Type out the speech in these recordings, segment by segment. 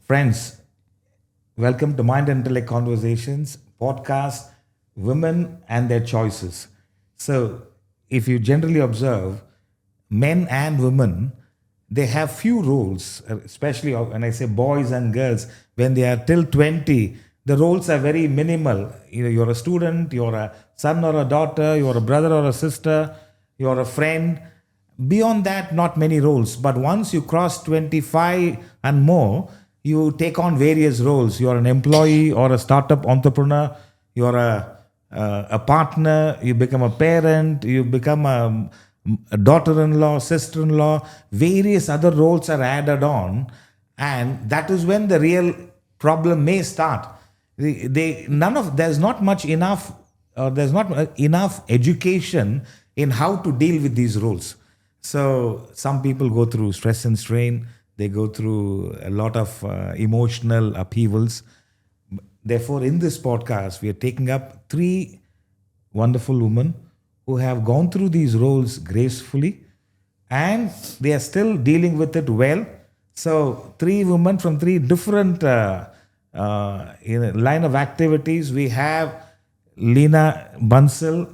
Friends, welcome to Mind and Intellect Conversations podcast, Women and Their Choices. So, if you generally observe, men and women, they have few roles, especially when I say boys and girls, when they are till 20, the roles are very minimal. You're a student, you're a son or a daughter, you're a brother or a sister, you're a friend. Beyond that, not many roles. But once you cross 25 and more, you take on various roles. You're an employee or a startup entrepreneur, you're a partner, you become a parent, you become a daughter-in-law, sister-in-law, various other roles are added on, and that is when the real problem may start. There's not much enough, there's not enough education in how to deal with these roles. So some people go through stress and strain. They go through a lot of emotional upheavals. Therefore, in this podcast, we are taking up three wonderful women who have gone through these roles gracefully and they are still dealing with it well. So, three women from three different line of activities. We have Leena Bansal.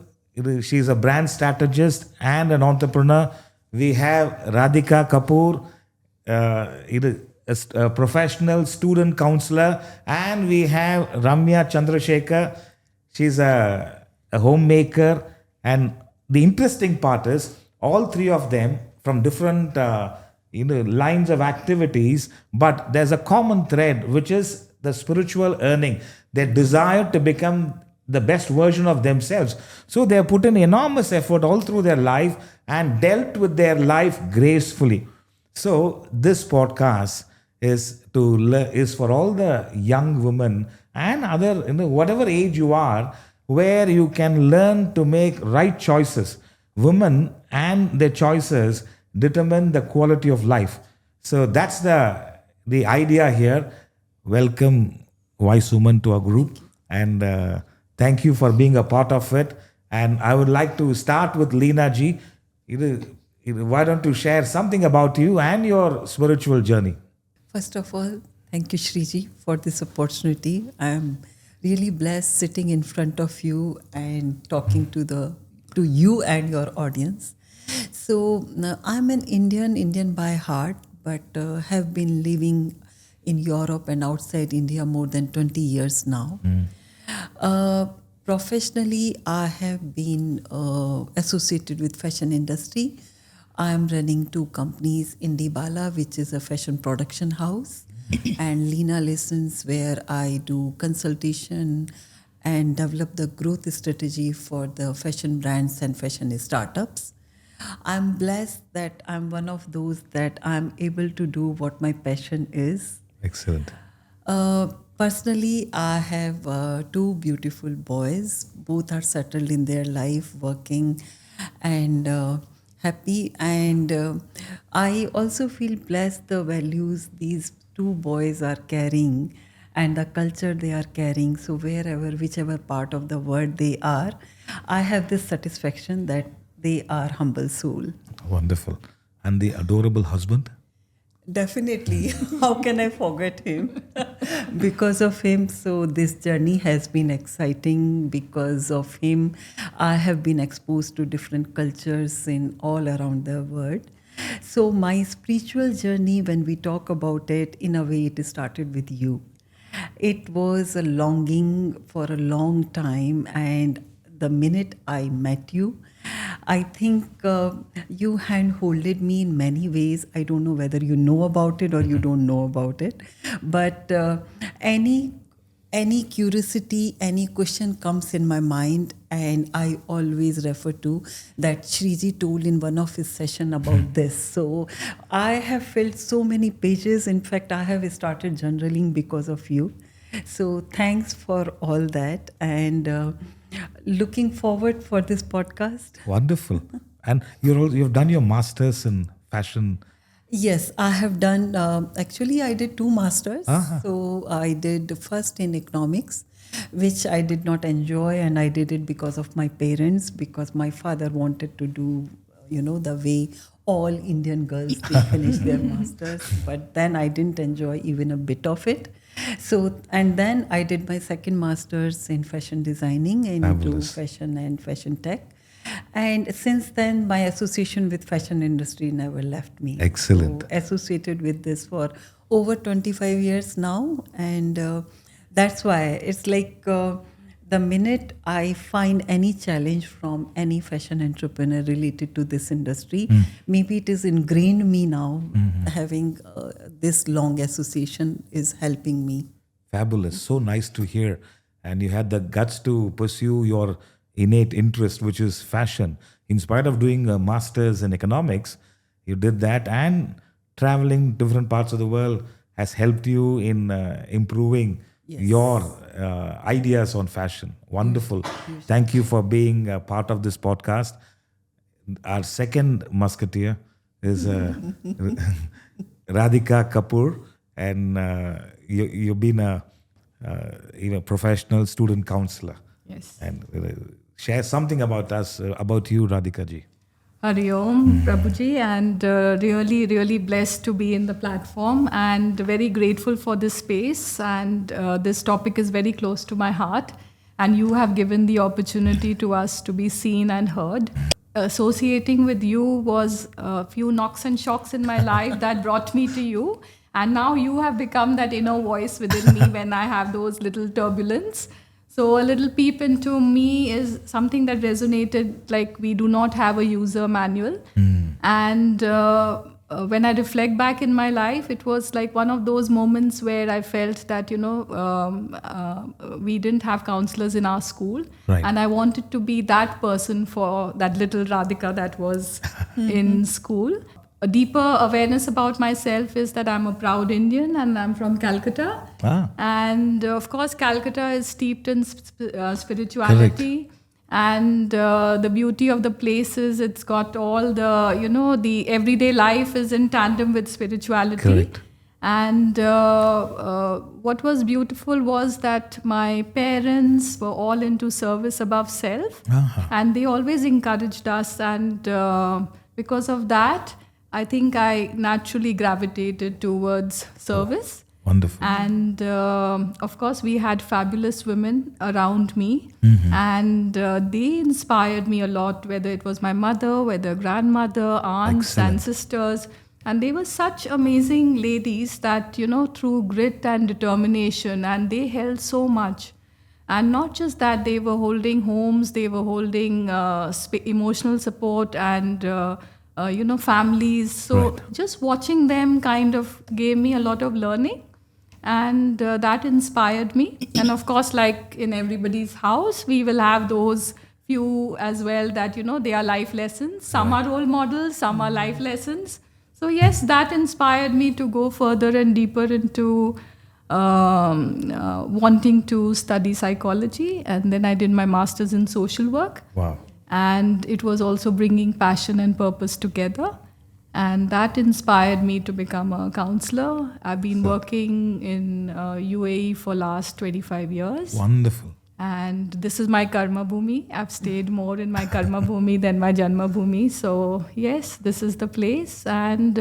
She's a brand strategist and an entrepreneur. We have Radhika Kapoor, a professional student counselor, and we have Ramya Chandrasekar. She's a homemaker, and the interesting part is all three of them from different lines of activities, but there's a common thread which is the spiritual earning, their desire to become the best version of themselves. So they have put in enormous effort all through their life and dealt with their life gracefully. So this podcast is for all the young women and other whatever age you are, where you can learn to make right choices. Women and their choices determine the quality of life. So that's the idea here. Welcome, wise woman, to our group, and thank you for being a part of it. And I would like to start with Lina ji. Why don't you share something about you and your spiritual journey? First of all, thank you, Shriji, for this opportunity. I am really blessed sitting in front of you and talking to you and your audience. So I'm an Indian by heart, but have been living in Europe and outside India more than 20 years now. Professionally, I have been associated with fashion industry. I am running two companies, Indibala, which is a fashion production house, and Lina Lessons, where I do consultation and develop the growth strategy for the fashion brands and fashion startups. I'm blessed that I'm one of those that I'm able to do what my passion is. Excellent. Personally, I have two beautiful boys. Both are settled in their life, working and happy. And I also feel blessed the values these two boys are carrying and the culture they are carrying. So whichever part of the world they are, I have this satisfaction that they are humble soul. Wonderful. And the adorable husband? Definitely. How can I forget him? Because of him, so this journey has been exciting. Because of him, I have been exposed to different cultures in all around the world. So my spiritual journey, when we talk about it, in a way, it started with you. It was a longing for a long time, and the minute I met you, I think you hand-holded me in many ways. I don't know whether you know about it or you don't know about it. But any curiosity, any question comes in my mind, and I always refer to that Shriji told in one of his session about this. So I have filled so many pages. In fact, I have started journaling because of you. So thanks for all that, and looking forward for this podcast. Wonderful. And you've done your masters in fashion. Yes, I have done. Actually, I did two masters. So I did first in economics, which I did not enjoy, and I did it because of my parents, because my father wanted to do, the way all Indian girls, they finish their masters, but then I didn't enjoy even a bit of it. So, and then I did my second master's in fashion designing into Fabulous. fashion and fashion tech. And since then, my association with fashion industry never left me. Excellent. So, associated with this for over 25 years now. And that's why it's like the minute I find any challenge from any fashion entrepreneur related to this industry, maybe it is ingrained me now. Having this long association is helping me. Fabulous. So nice to hear. And you had the guts to pursue your innate interest, which is fashion. In spite of doing a master's in economics, you did that, and traveling different parts of the world has helped you in improving your ideas on fashion. Wonderful. Thank you for being a part of this podcast. Our second musketeer is Radhika Kapoor, and you've been a professional student counselor. Yes. And share something about us, about you, Radhika ji. Hari Om, Prabhuji, and really, really blessed to be in the platform and very grateful for this space. And this topic is very close to my heart. And you have given the opportunity to us to be seen and heard. Associating with you was a few knocks and shocks in my life that brought me to you. And now you have become that inner voice within me when I have those little turbulence. So a little peep into me is something that resonated, like we do not have a user manual. And when I reflect back in my life, it was like one of those moments where I felt that, we didn't have counselors in our school. Right. And I wanted to be that person for that little Radhika that was in school. A deeper awareness about myself is that I'm a proud Indian and I'm from Calcutta. And of course, Calcutta is steeped in spirituality. Correct. And the beauty of the place is it's got all the, the everyday life is in tandem with spirituality. Correct. And what was beautiful was that my parents were all into service above self. And they always encouraged us. And because of that, I think I naturally gravitated towards service. Wonderful. And of course, we had fabulous women around me. And they inspired me a lot, whether it was my mother, whether grandmother, aunts, Excellent. and sisters. And they were such amazing ladies that, through grit and determination, and they held so much. And not just that, they were holding homes, they were holding emotional support and families. So Right. just watching them kind of gave me a lot of learning, and that inspired me. And of course, like in everybody's house, we will have those few as well that, they are life lessons. Some are role models, some are life lessons. So yes, that inspired me to go further and deeper into wanting to study psychology. And then I did my master's in social work. Wow. And it was also bringing passion and purpose together. And that inspired me to become a counselor. I've been working in UAE for last 25 years. Wonderful. And this is my karma bhumi. I've stayed more in my karma bhumi than my janma bhumi. So yes, this is the place. And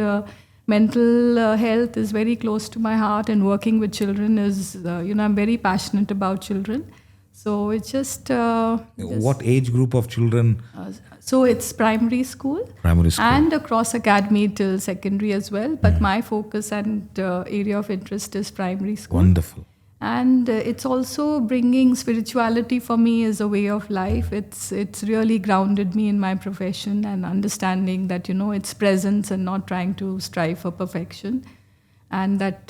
mental health is very close to my heart. And working with children is, I'm very passionate about children. So it's just... What age group of children? So it's primary school. Primary school. And across academy till secondary as well. But my focus and area of interest is primary school. Wonderful. And it's also bringing spirituality for me as a way of life. It's really grounded me in my profession and understanding that, it's presence and not trying to strive for perfection. And that,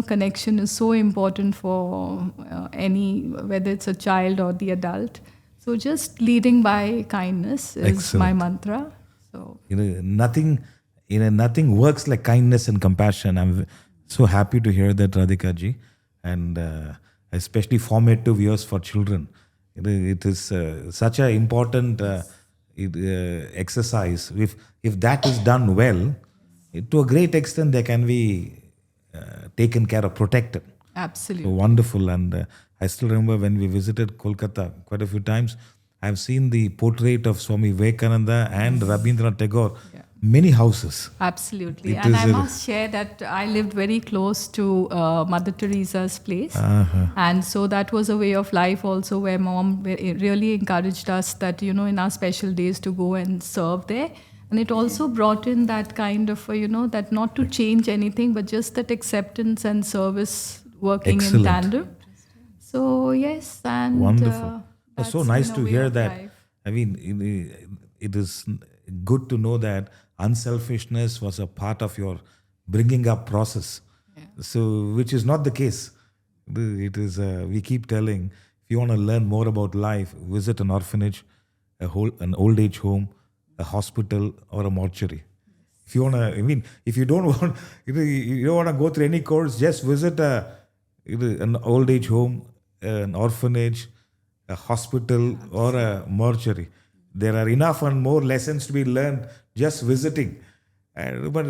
connection is so important for any, whether it's a child or the adult. So just leading by kindness is Excellent. my mantra. So Nothing works like kindness and compassion. I'm so happy to hear that, Radhika ji. And especially formative years for children. It is such an important exercise. If that is done well, to a great extent, they can be taken care of, protected. absolutely. So wonderful. And I still remember when we visited Kolkata quite a few times, I've seen the portrait of Swami Vivekananda and Rabindranath Tagore many houses. Absolutely. It And is I a- must share that I lived very close to Mother Teresa's place. And so that was a way of life also, where mom really encouraged us that, in our special days to go and serve there. And it also brought in that kind of, that not to change anything, but just that acceptance and service working in Excellent. tandem. So, yes. And Wonderful. It's so that's nice been a to way hear of that. life. I mean, it is good to know that unselfishness was a part of your bringing up process. So, which is not the case. It is. We keep telling, if you want to learn more about life, visit an orphanage, an old age home, a hospital, or a mortuary. If you want to, I mean, if you don't want, you don't want to go through any course, just visit an old age home, an orphanage, a hospital, or a mortuary. There are enough and more lessons to be learned just visiting. But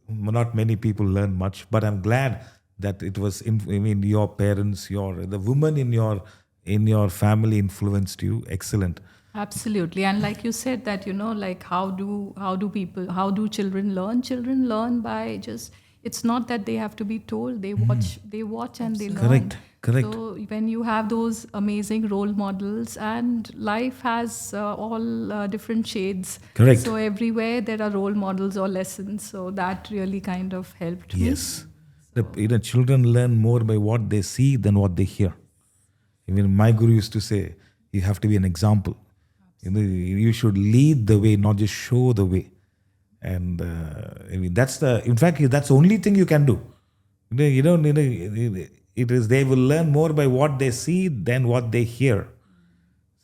not many people learn much. But I'm glad that it was. Your parents, the women in your family influenced you. Excellent. Absolutely. And like you said that, like how do children learn? Children learn by just, it's not that they have to be told, they watch and they learn. Correct. So when you have those amazing role models, and life has all different shades. Correct. So everywhere there are role models or lessons. So that really kind of helped me. Yes. Children learn more by what they see than what they hear. Even my guru used to say, you have to be an example. You should lead the way, not just show the way. And that's the only thing you can do. It is, they will learn more by what they see than what they hear.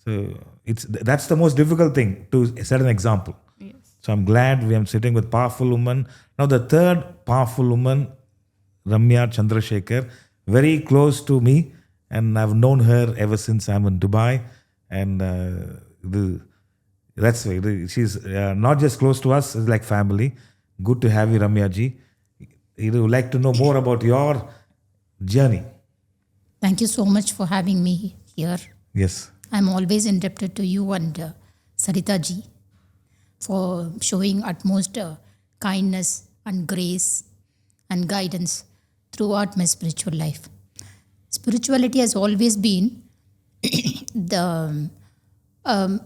So that's the most difficult thing, to set an example. Yes. So I'm glad we are sitting with powerful women. Now the third powerful woman, Ramya Chandrasekar, very close to me, and I've known her ever since I'm in Dubai. And that's why she's not just close to us, it's like family. Good to have you, Ramya ji. Would like to know more about your journey. Thank you so much for having me here. Yes. I'm always indebted to you and Sarita ji for showing utmost kindness and grace and guidance throughout my spiritual life. Spirituality has always been an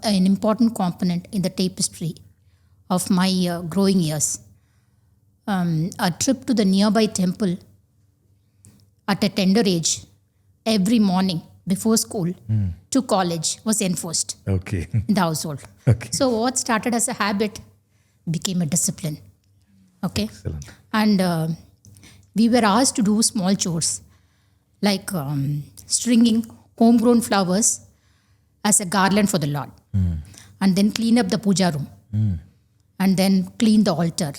important component in the tapestry of my growing years. A trip to the nearby temple at a tender age, every morning before school to college, was enforced Okay. in the household. Okay. So what started as a habit became a discipline. Okay. Excellent. And we were asked to do small chores like stringing homegrown flowers as a garland for the Lord, and then clean up the puja room, and then clean the altar,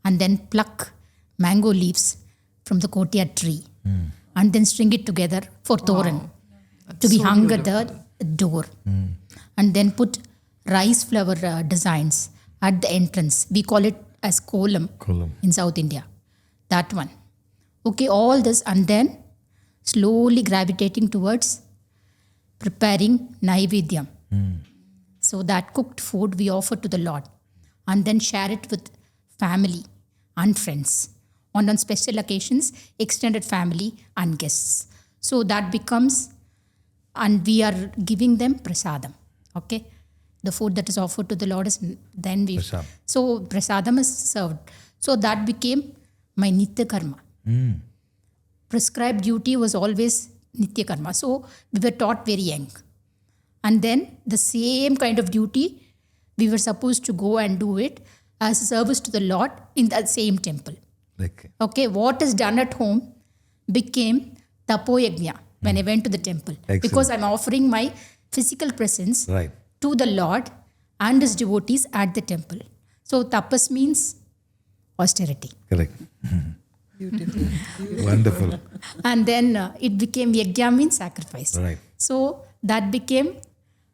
and then pluck mango leaves from the courtyard tree, and then string it together for Toran to be hung at the door, and then put rice flower designs at the entrance. We call it as kolam in South India. That one. Okay, all this, and then slowly gravitating towards preparing naivedyam. So that cooked food we offer to the Lord, and then share it with family and friends. On special occasions, extended family and guests. So that becomes, and we are giving them prasadam. Okay, the food that is offered to the Lord is then we. Prasadam. So prasadam is served. So that became my nitya karma. Prescribed duty was always nitya karma. So we were taught very young. And then the same kind of duty, we were supposed to go and do it as a service to the Lord in that same temple. Okay, what is done at home became tapoyagnya when I went to the temple. Excellent. Because I'm offering my physical presence Right. to the Lord and his devotees at the temple. So tapas means austerity. Correct. Beautiful. Wonderful. And then it became yajna means sacrifice. Right. So that became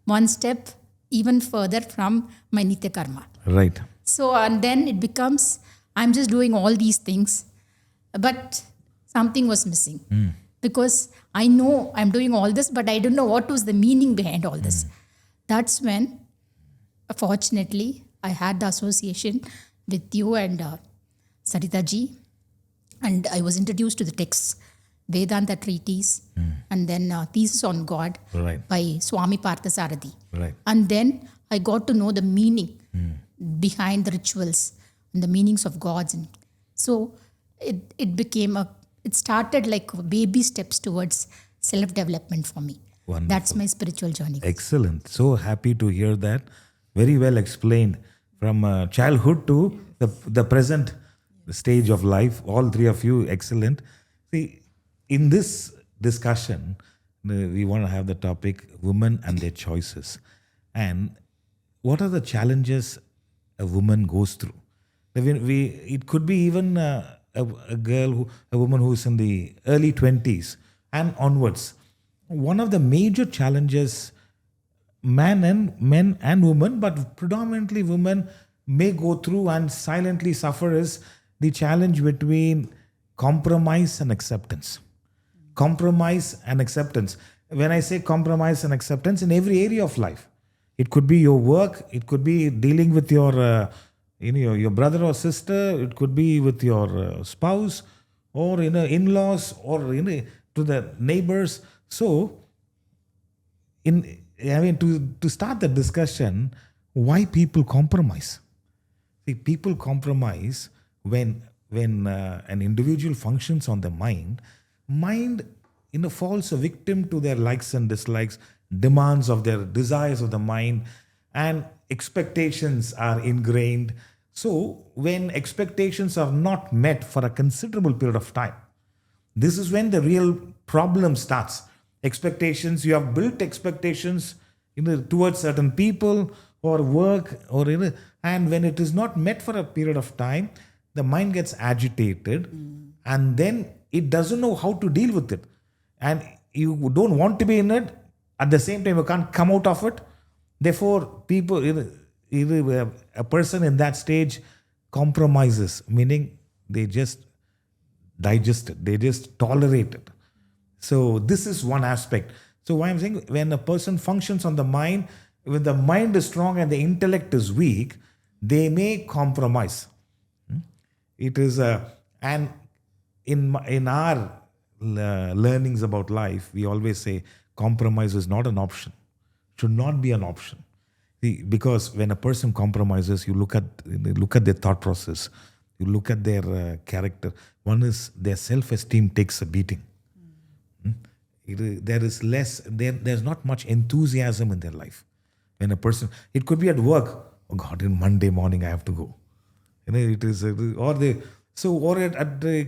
one step even further from my nitya karma. Right. So, and then it becomes, I'm just doing all these things, but something was missing. Because I know I'm doing all this, but I don't know what was the meaning behind all this. That's when, fortunately, I had the association with you and Sarita ji. And I was introduced to the texts, Vedanta treatise, and then Thesis on God Right. by Swami Parthasarathi. Right. And then I got to know the meaning behind the rituals and the meanings of gods. And so it started like baby steps towards self-development for me. Wonderful. That's my spiritual journey. Excellent. So happy to hear that. Very well explained from childhood to the present stage of life. All three of you, excellent. See, in this discussion, we want to have the topic women and their choices. And what are the challenges a woman goes through? It could be even a woman who is in the early 20s and onwards. One of the major challenges men and women, but predominantly women, may go through and silently suffer is the challenge between compromise and acceptance. Compromise and acceptance. When I say compromise and acceptance, in every area of life, it could be your work, it could be dealing with your brother or sister, it could be with your spouse, or in-laws, or to the neighbors. So, to start the discussion, why people compromise? See, people compromise when an individual functions on the mind falls a victim to their likes and dislikes, demands of their desires of the mind, and expectations are ingrained. So, when expectations are not met for a considerable period of time, this is when the real problem starts. Expectations, you have built expectations towards certain people or work, and when it is not met for a period of time, the mind gets agitated, and then it doesn't know how to deal with it. And you don't want to be in it, at the same time you can't come out of it. Therefore, a person in that stage compromises, meaning they just digest it, they just tolerate it. So this is one aspect. So why I'm saying, when a person functions on the mind, when the mind is strong and the intellect is weak, they may compromise. It is and in our learnings about life, we always say compromise is not an option, should not be an option. Because when a person compromises, you look at their thought process, you look at their character. One is their self-esteem takes a beating. There's not much enthusiasm in their life. When a person, it could be at work. Oh God, in Monday morning I have to go. It is, it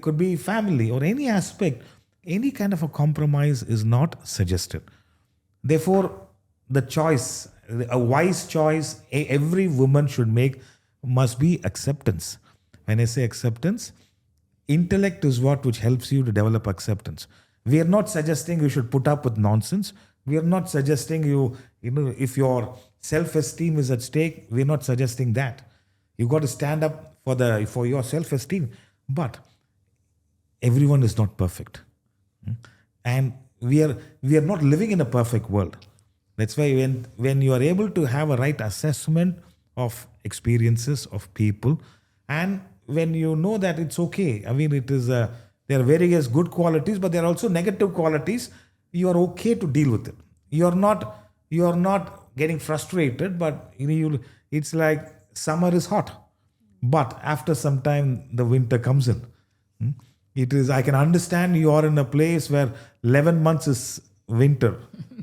could be family or any aspect. Any kind of a compromise is not suggested. Therefore, the choice, a wise choice, every woman should make must be acceptance. When I say acceptance, intellect is which helps you to develop acceptance. We are not suggesting you should put up with nonsense. We are not suggesting if your self-esteem is at stake, we are not suggesting that. You got to stand up for your self-esteem. But everyone is not perfect. And we are not living in a perfect world. That's why when you are able to have a right assessment of experiences of people, and when you know that it's okay, there are various good qualities, but there are also negative qualities, you are okay to deal with it. You are not getting frustrated, but it's like summer is hot, but after some time the winter comes in. I can understand you are in a place where 11 months is winter,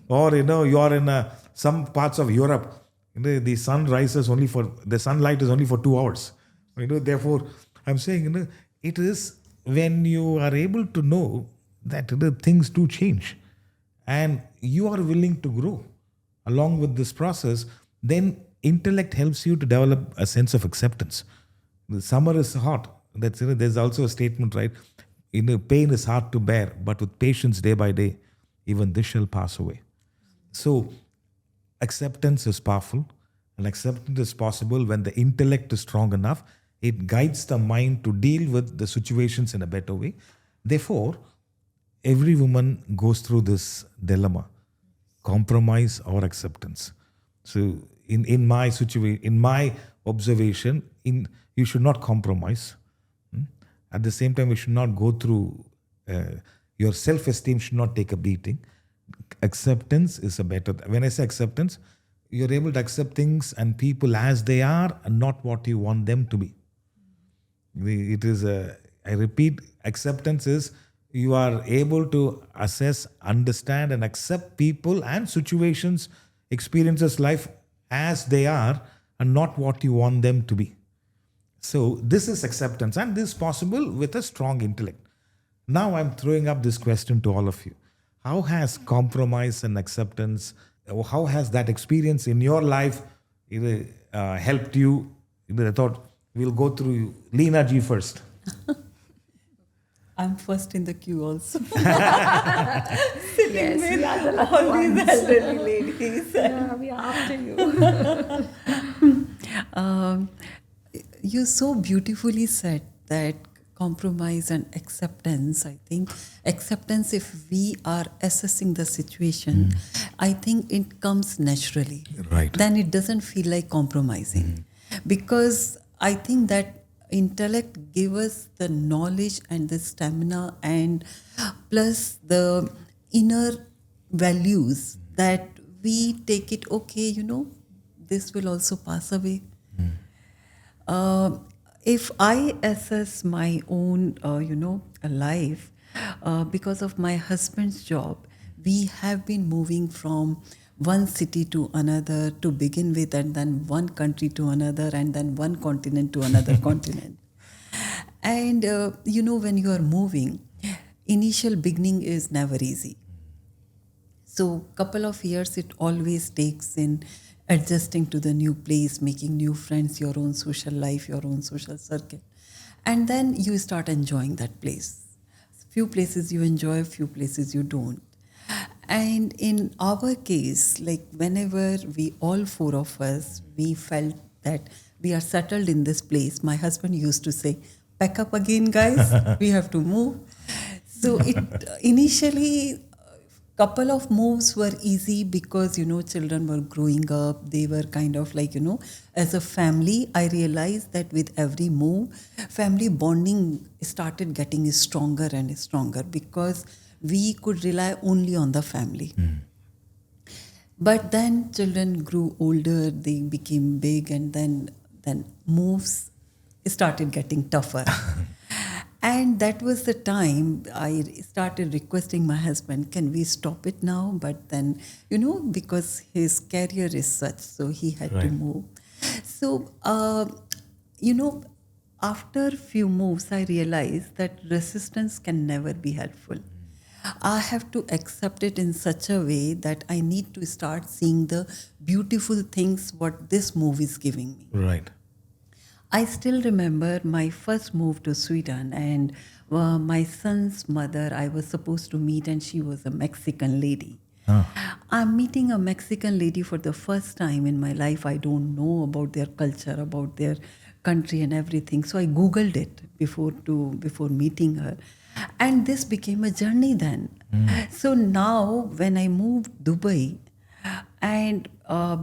or you are in some parts of Europe. The sunlight is only for 2 hours. Therefore, I'm saying it is when you are able to know that things do change, and you are willing to grow along with this process, then intellect helps you to develop a sense of acceptance. The summer is hot. There's also a statement, right? Pain is hard to bear, but with patience day by day, even this shall pass away. So, acceptance is powerful, and acceptance is possible when the intellect is strong enough. It guides the mind to deal with the situations in a better way. Therefore, every woman goes through this dilemma: compromise or acceptance. So, in my situation, in my observation. You should not compromise. At the same time, you should not go through. Your self-esteem should not take a beating. Acceptance is a better. When I say acceptance, you're able to accept things and people as they are and not what you want them to be. It is I repeat, acceptance is you are able to assess, understand, and accept people and situations, experiences, life as they are and not what you want them to be. So this is acceptance, and this is possible with a strong intellect. Now I'm throwing up this question to all of you. How has compromise and acceptance, how has that experience in your life helped you? I thought we'll go through Lina ji first. I'm first in the queue also. Yes, we are the lucky All these ones. elderly ladies. Yeah, we are after you. You so beautifully said that compromise and acceptance. I think acceptance, if we are assessing the situation, I think it comes naturally. Right. Then it doesn't feel like compromising. Because I think that intellect gives us the knowledge and the stamina and plus the inner values that we take it, okay, this will also pass away. If I assess my own, life, because of my husband's job, we have been moving from one city to another to begin with, and then one country to another, and then one continent to another continent. And, when you are moving, initial beginning is never easy. So couple of years it always takes in adjusting to the new place, making new friends, your own social life, your own social circle. And then you start enjoying that place. Few places you enjoy, few places you don't. And in our case, like whenever we, all four of us, we felt that we are settled in this place, my husband used to say, pack up again, guys, we have to move. So it initially, couple of moves were easy because, children were growing up. They were kind of like, as a family, I realized that with every move, family bonding started getting stronger and stronger because we could rely only on the family. But then children grew older, they became big, and then moves started getting tougher. And that was the time I started requesting my husband, can we stop it now? But then, because his career is such, so he had to move. So, after few moves, I realized that resistance can never be helpful. I have to accept it in such a way that I need to start seeing the beautiful things what this move is giving me. Right. I still remember my first move to Sweden, and my son's mother I was supposed to meet, and she was a Mexican lady. I'm meeting a Mexican lady for the first time in my life. I don't know about their culture, about their country and everything. So I Googled it before meeting her. And this became a journey then. So now when I moved Dubai, and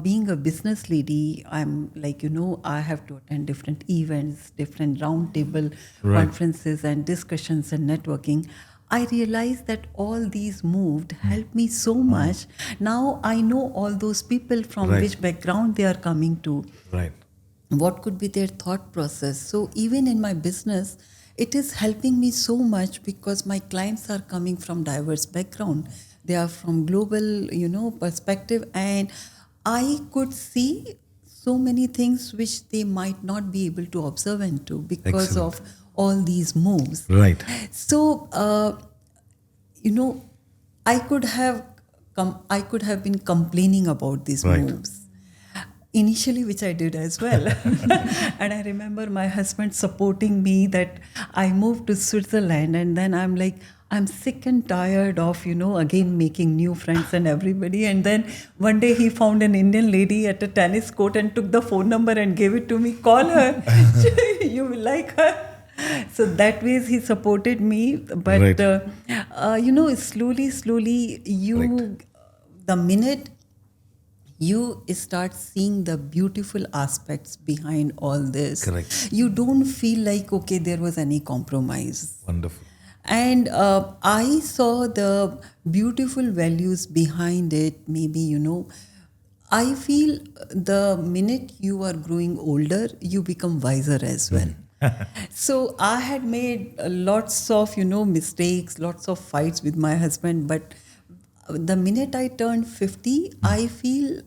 being a business lady, I'm like, I have to attend different events, different roundtable conferences and discussions and networking. I realized that all these moved helped me so much. Now I know all those people from which background they are coming to. Right. What could be their thought process. So even in my business, it is helping me so much because my clients are coming from diverse background. They are from global, perspective, and I could see so many things which they might not be able to observe into because of all these moves. Right. So, I could have been complaining about these moves. Initially, which I did as well. And I remember my husband supporting me that I moved to Switzerland, and then I'm like, I'm sick and tired of, again making new friends and everybody. And then one day he found an Indian lady at a tennis court and took the phone number and gave it to me. Call her. You will like her. So that way he supported me. But, slowly, the minute you start seeing the beautiful aspects behind all this. Correct. You don't feel like, okay, there was any compromise. Wonderful. And I saw the beautiful values behind it. Maybe, I feel the minute you are growing older, you become wiser as well. So I had made lots of, mistakes, lots of fights with my husband. But the minute I turned 50, I feel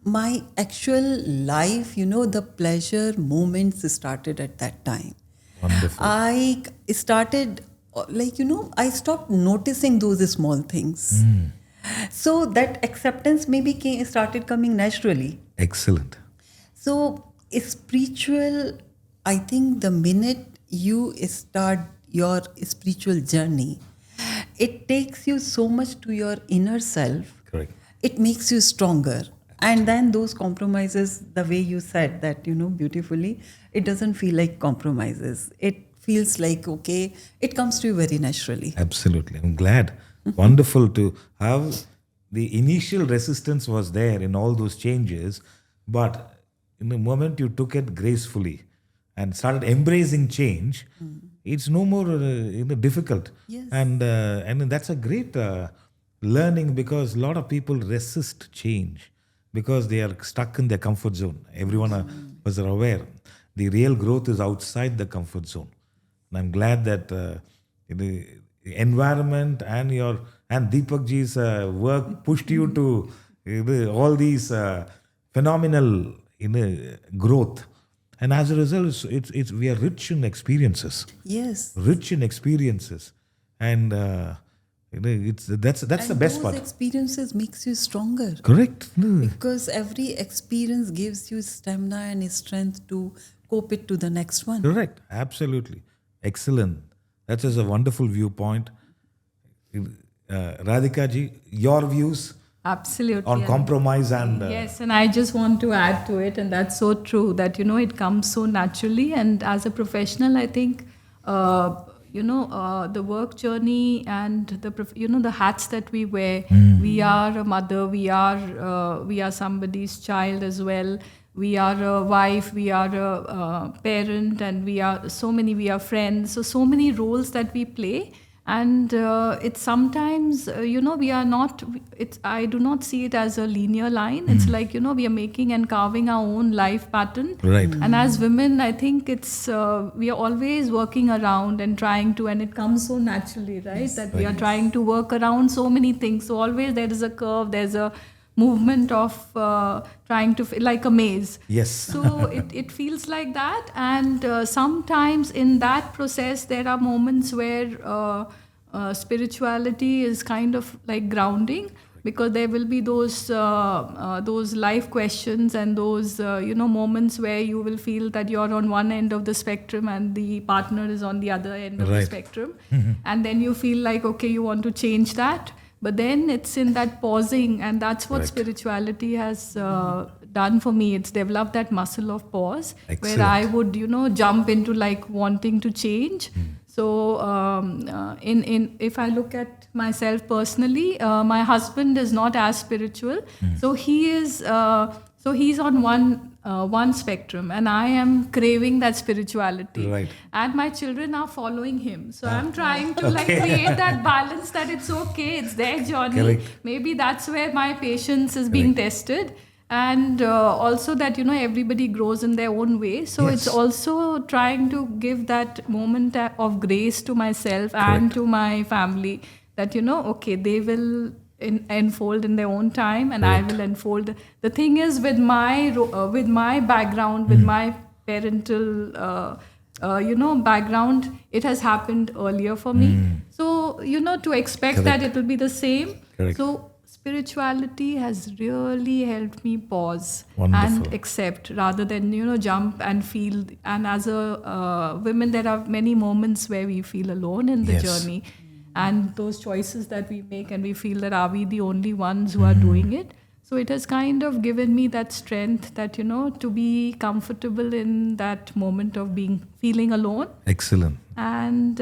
my actual life, the pleasure moments started at that time. Wonderful. I started, I stopped noticing those small things. So that acceptance maybe started coming naturally. Excellent. So spiritual, I think the minute you start your spiritual journey, it takes you so much to your inner self. Correct. It makes you stronger. And then those compromises, the way you said that, beautifully, it doesn't feel like compromises. It feels like, okay, it comes to you very naturally. Absolutely. I'm glad. Wonderful to have the initial resistance was there in all those changes, but in the moment you took it gracefully and started embracing change, it's no more difficult. Yes. And that's a great learning, because a lot of people resist change because they are stuck in their comfort zone. Everyone was aware. The real growth is outside the comfort zone. And I'm glad that the environment and Deepak ji's work pushed you to all these phenomenal growth. And as a result, it's we are rich in experiences. Yes. Rich in experiences, and that's the best part. Those experiences makes you stronger. Correct. Because every experience gives you stamina and strength to cope it to the next one. Correct. Absolutely. Excellent. That is a wonderful viewpoint. Radhika ji, your views Absolutely. on compromise and yes, and I just want to add to it, and that's so true that it comes so naturally. And as a professional, I think the work journey and the hats that we wear. We are a mother, we are somebody's child as well. We are a wife, we are a parent, and we are friends. So many roles that we play. And it's sometimes, we are not, I do not see it as a linear line. It's like, we are making and carving our own life pattern. Right. And as women, I think it's, we are always working around and trying to, and it comes so naturally, right? Yes. That we are trying to work around so many things. So always there is a curve, there's a movement of trying to, like a maze. Yes. So it feels like that. And sometimes in that process, there are moments where spirituality is kind of like grounding, because there will be those life questions and those moments where you will feel that you're on one end of the spectrum and the partner is on the other end of the Right. spectrum. And then you feel like, okay, you want to change that. But then it's in that pausing, and that's what Right. spirituality has done for me. It's developed that muscle of pause, Excellent. where I would, jump into like wanting to change. So if I look at myself personally, my husband is not as spiritual. So he is. So he's on one spectrum, and I am craving that spirituality. Right. And my children are following him. So I'm trying to create that balance, that it's okay, it's their journey. Correct. Maybe that's where my patience is being tested. And also that, everybody grows in their own way. So Yes. it's also trying to give that moment of grace to myself and to my family, that, okay, they will unfold in their own time, and I will unfold. The thing is, with my background, with my parental background, it has happened earlier for me. So to expect that it will be the same. Correct. So spirituality has really helped me pause Wonderful. and accept, rather than jump and feel. And as a women, there are many moments where we feel alone in the Yes. journey, and those choices that we make, and we feel that are we the only ones who are doing it. So it has kind of given me that strength that, to be comfortable in that moment of feeling alone. Excellent. And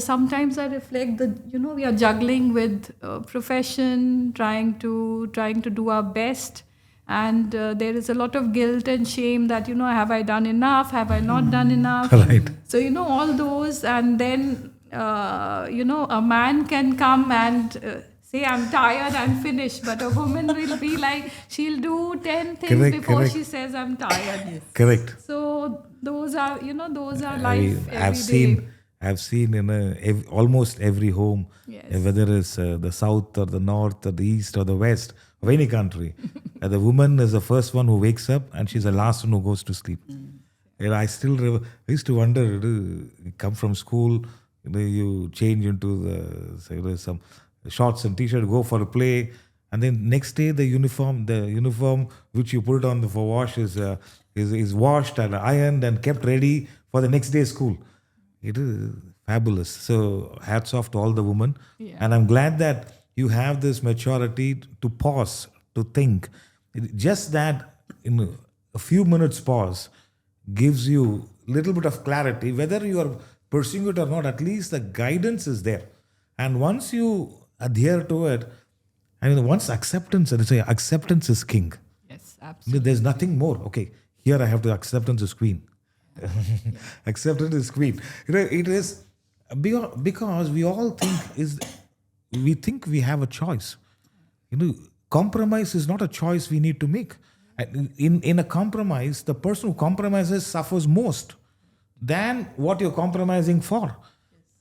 sometimes I reflect that, we are juggling with profession, trying to do our best. And there is a lot of guilt and shame that, have I done enough? Have I not done enough? Right. So, all those. And then, a man can come and say, I'm tired, I'm finished. But a woman will be like, she'll do 10 things before she says, I'm tired. Correct. So those are life I've seen in almost every home, Yes. whether it's the south or the north or the east or the west of any country, the woman is the first one who wakes up and she's the last one who goes to sleep. And I still I used to wonder, you come from school, you change into some shorts and t-shirt, go for a play, and then next day the uniform which you put on for wash is washed and ironed and kept ready for the next day's school. It is fabulous. So hats off to all the women. Yeah. And I'm glad that you have this maturity to pause, to think. Just that in a few minutes pause gives you a little bit of clarity. Whether you are pursuing it or not, at least the guidance is there. And once you adhere to it, once acceptance is king. Yes, absolutely. There's nothing more. Okay, here I have to acceptance is queen. Acceptance is queen. It is because we all think we have a choice. Compromise is not a choice we need to make. In a compromise, the person who compromises suffers most than what you're compromising for.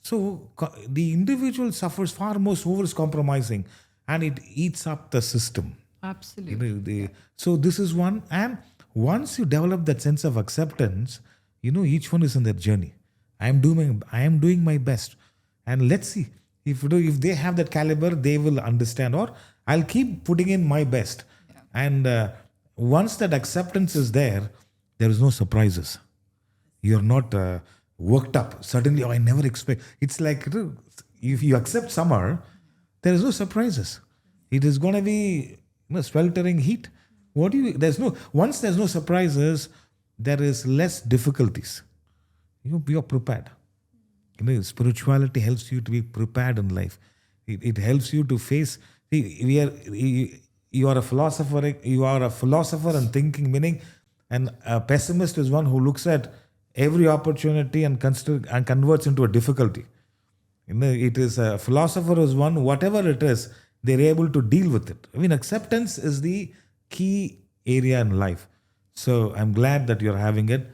So the individual suffers far most who is compromising, and it eats up the system. Absolutely. So this is one. And once you develop that sense of acceptance, each one is in their journey. I am doing my best, and let's see if they have that caliber, they will understand. Or I'll keep putting in my best. Yeah. And once that acceptance is there is no surprises. You're not worked up. Suddenly, I never expect. It's like if you accept summer, there is no surprises. It is going to be sweltering heat. Once there's no surprises, there is less difficulties. You're prepared. Spirituality helps you to be prepared in life. It helps you to face. You are a philosopher. You are a philosopher and thinking, meaning, and a pessimist is one who looks at every opportunity and converts into a difficulty. It is a philosopher is one, whatever it is, they're able to deal with it. Acceptance is the key area in life. So I'm glad that you're having it.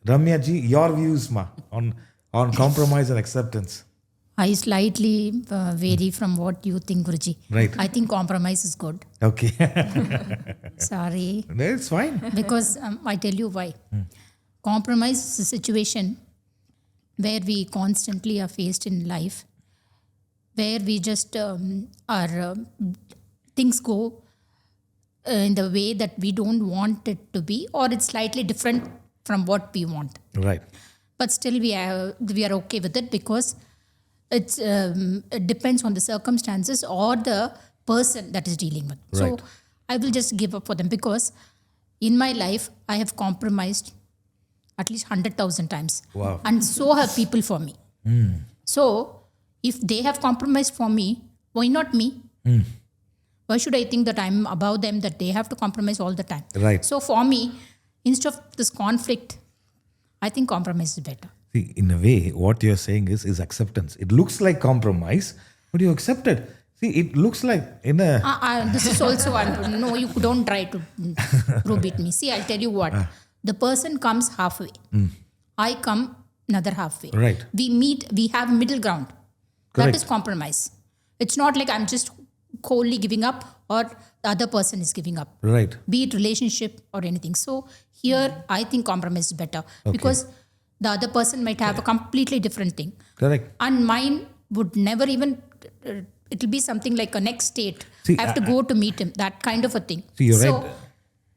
Ramya ji, your views on compromise and acceptance. I slightly vary from what you think, Guruji. Right. I think compromise is good. Okay. Sorry. No, it's fine. Because I tell you why. Compromise is a situation where we constantly are faced in life, where we just things go in the way that we don't want it to be, or it's slightly different from what we want. Right. But still we are okay with it because it depends on the circumstances or the person that is dealing with. Right. So I will just give up for them because in my life I have compromised at least 100,000 times. Wow. And so have people for me. So if they have compromised for me, why not me? Why should I think that I'm above them, that they have to compromise all the time? Right. So for me, instead of this conflict, I think compromise is better. See, in a way, what you're saying is acceptance. It looks like compromise, but you accept it. See, it looks like in a... This is also one. No, you don't try to probe me. See, I'll tell you what. The person comes halfway. I come another halfway. Right. We meet, we have a middle ground. Correct. That is compromise. It's not like I'm just wholly giving up or the other person is giving up. Right. Be it relationship or anything. So here, I think compromise is better because the other person might have a completely different thing. Correct. And mine would never even, it'll be something like a next state. See, I have to go to meet him, that kind of a thing. See, you're right.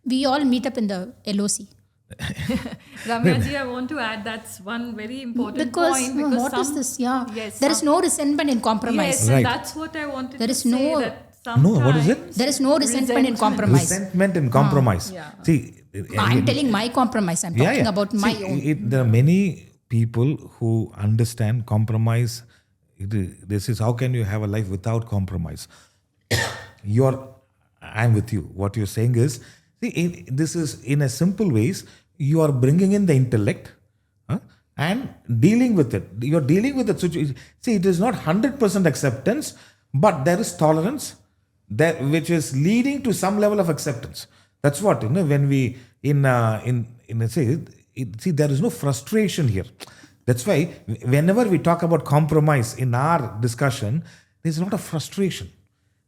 We all meet up in the LOC. Ramya ji, I want to add that's one very important point. Because what is this? Yeah. Yes, there is no resentment in compromise. Yes, Right. and that's what I wanted There to is say. no- That No, what is it? There is no resentment in compromise. Resentment and compromise. See, I'm telling my compromise. I'm talking about my own. There are many people who understand compromise. This is how can you have a life without compromise? I'm with you. What you're saying is, this is in a simple ways, you are bringing in the intellect and dealing with it. You're dealing with the situation. See, it is not 100% acceptance, but there is tolerance, which is leading to some level of acceptance. That's what, when we, see, there is no frustration here. That's why whenever we talk about compromise in our discussion, there's a lot of frustration.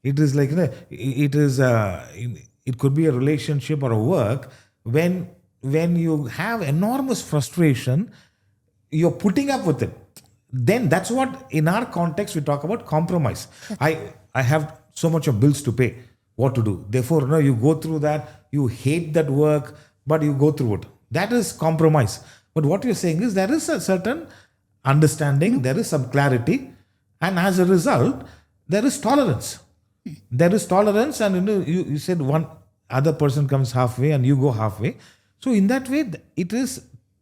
It is like, it could be a relationship or a work when you have enormous frustration, you're putting up with it. Then that's what, in our context, we talk about compromise. I have so much of bills to pay. What to do? Therefore, you go through that. You hate that work, but you go through it. That is compromise. But what you're saying is there is a certain understanding, there is some clarity, and as a result, there is tolerance. There is tolerance, and you said one other person comes halfway and you go halfway. So in that way,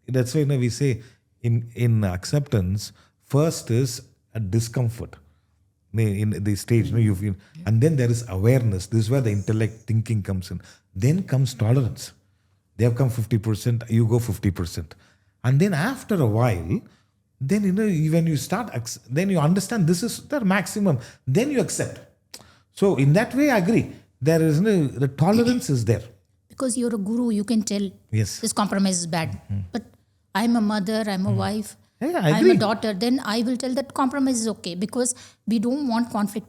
that's why we say in acceptance, first is a discomfort. In the stage, you feel, and then there is awareness. This is where the intellect thinking comes in. Then comes tolerance. They have come 50%, you go 50%. And then after a while, then when you start, then you understand this is the maximum. Then you accept. So in that way, I agree. There is the tolerance is there. Because you're a guru, you can tell this compromise is bad. But I'm a mother, I'm a wife, I'm a daughter. Then I will tell that compromise is okay because we don't want conflict.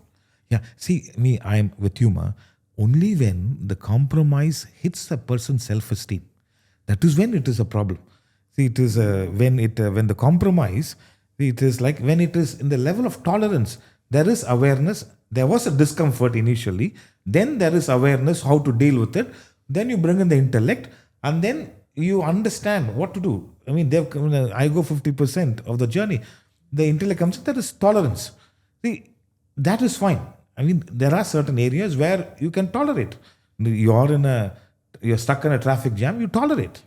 Yeah, see, I'm with you, Ma. Only when the compromise hits a person's self-esteem, that is when it is a problem. See, it is when the compromise, it is like when it is in the level of tolerance, there is awareness. There was a discomfort initially. Then there is awareness how to deal with it. Then you bring in the intellect, and then you understand what to do. I go 50% of the journey. The intellect comes in, there is tolerance. See, that is fine. There are certain areas where you can tolerate. You're stuck in a traffic jam, you tolerate.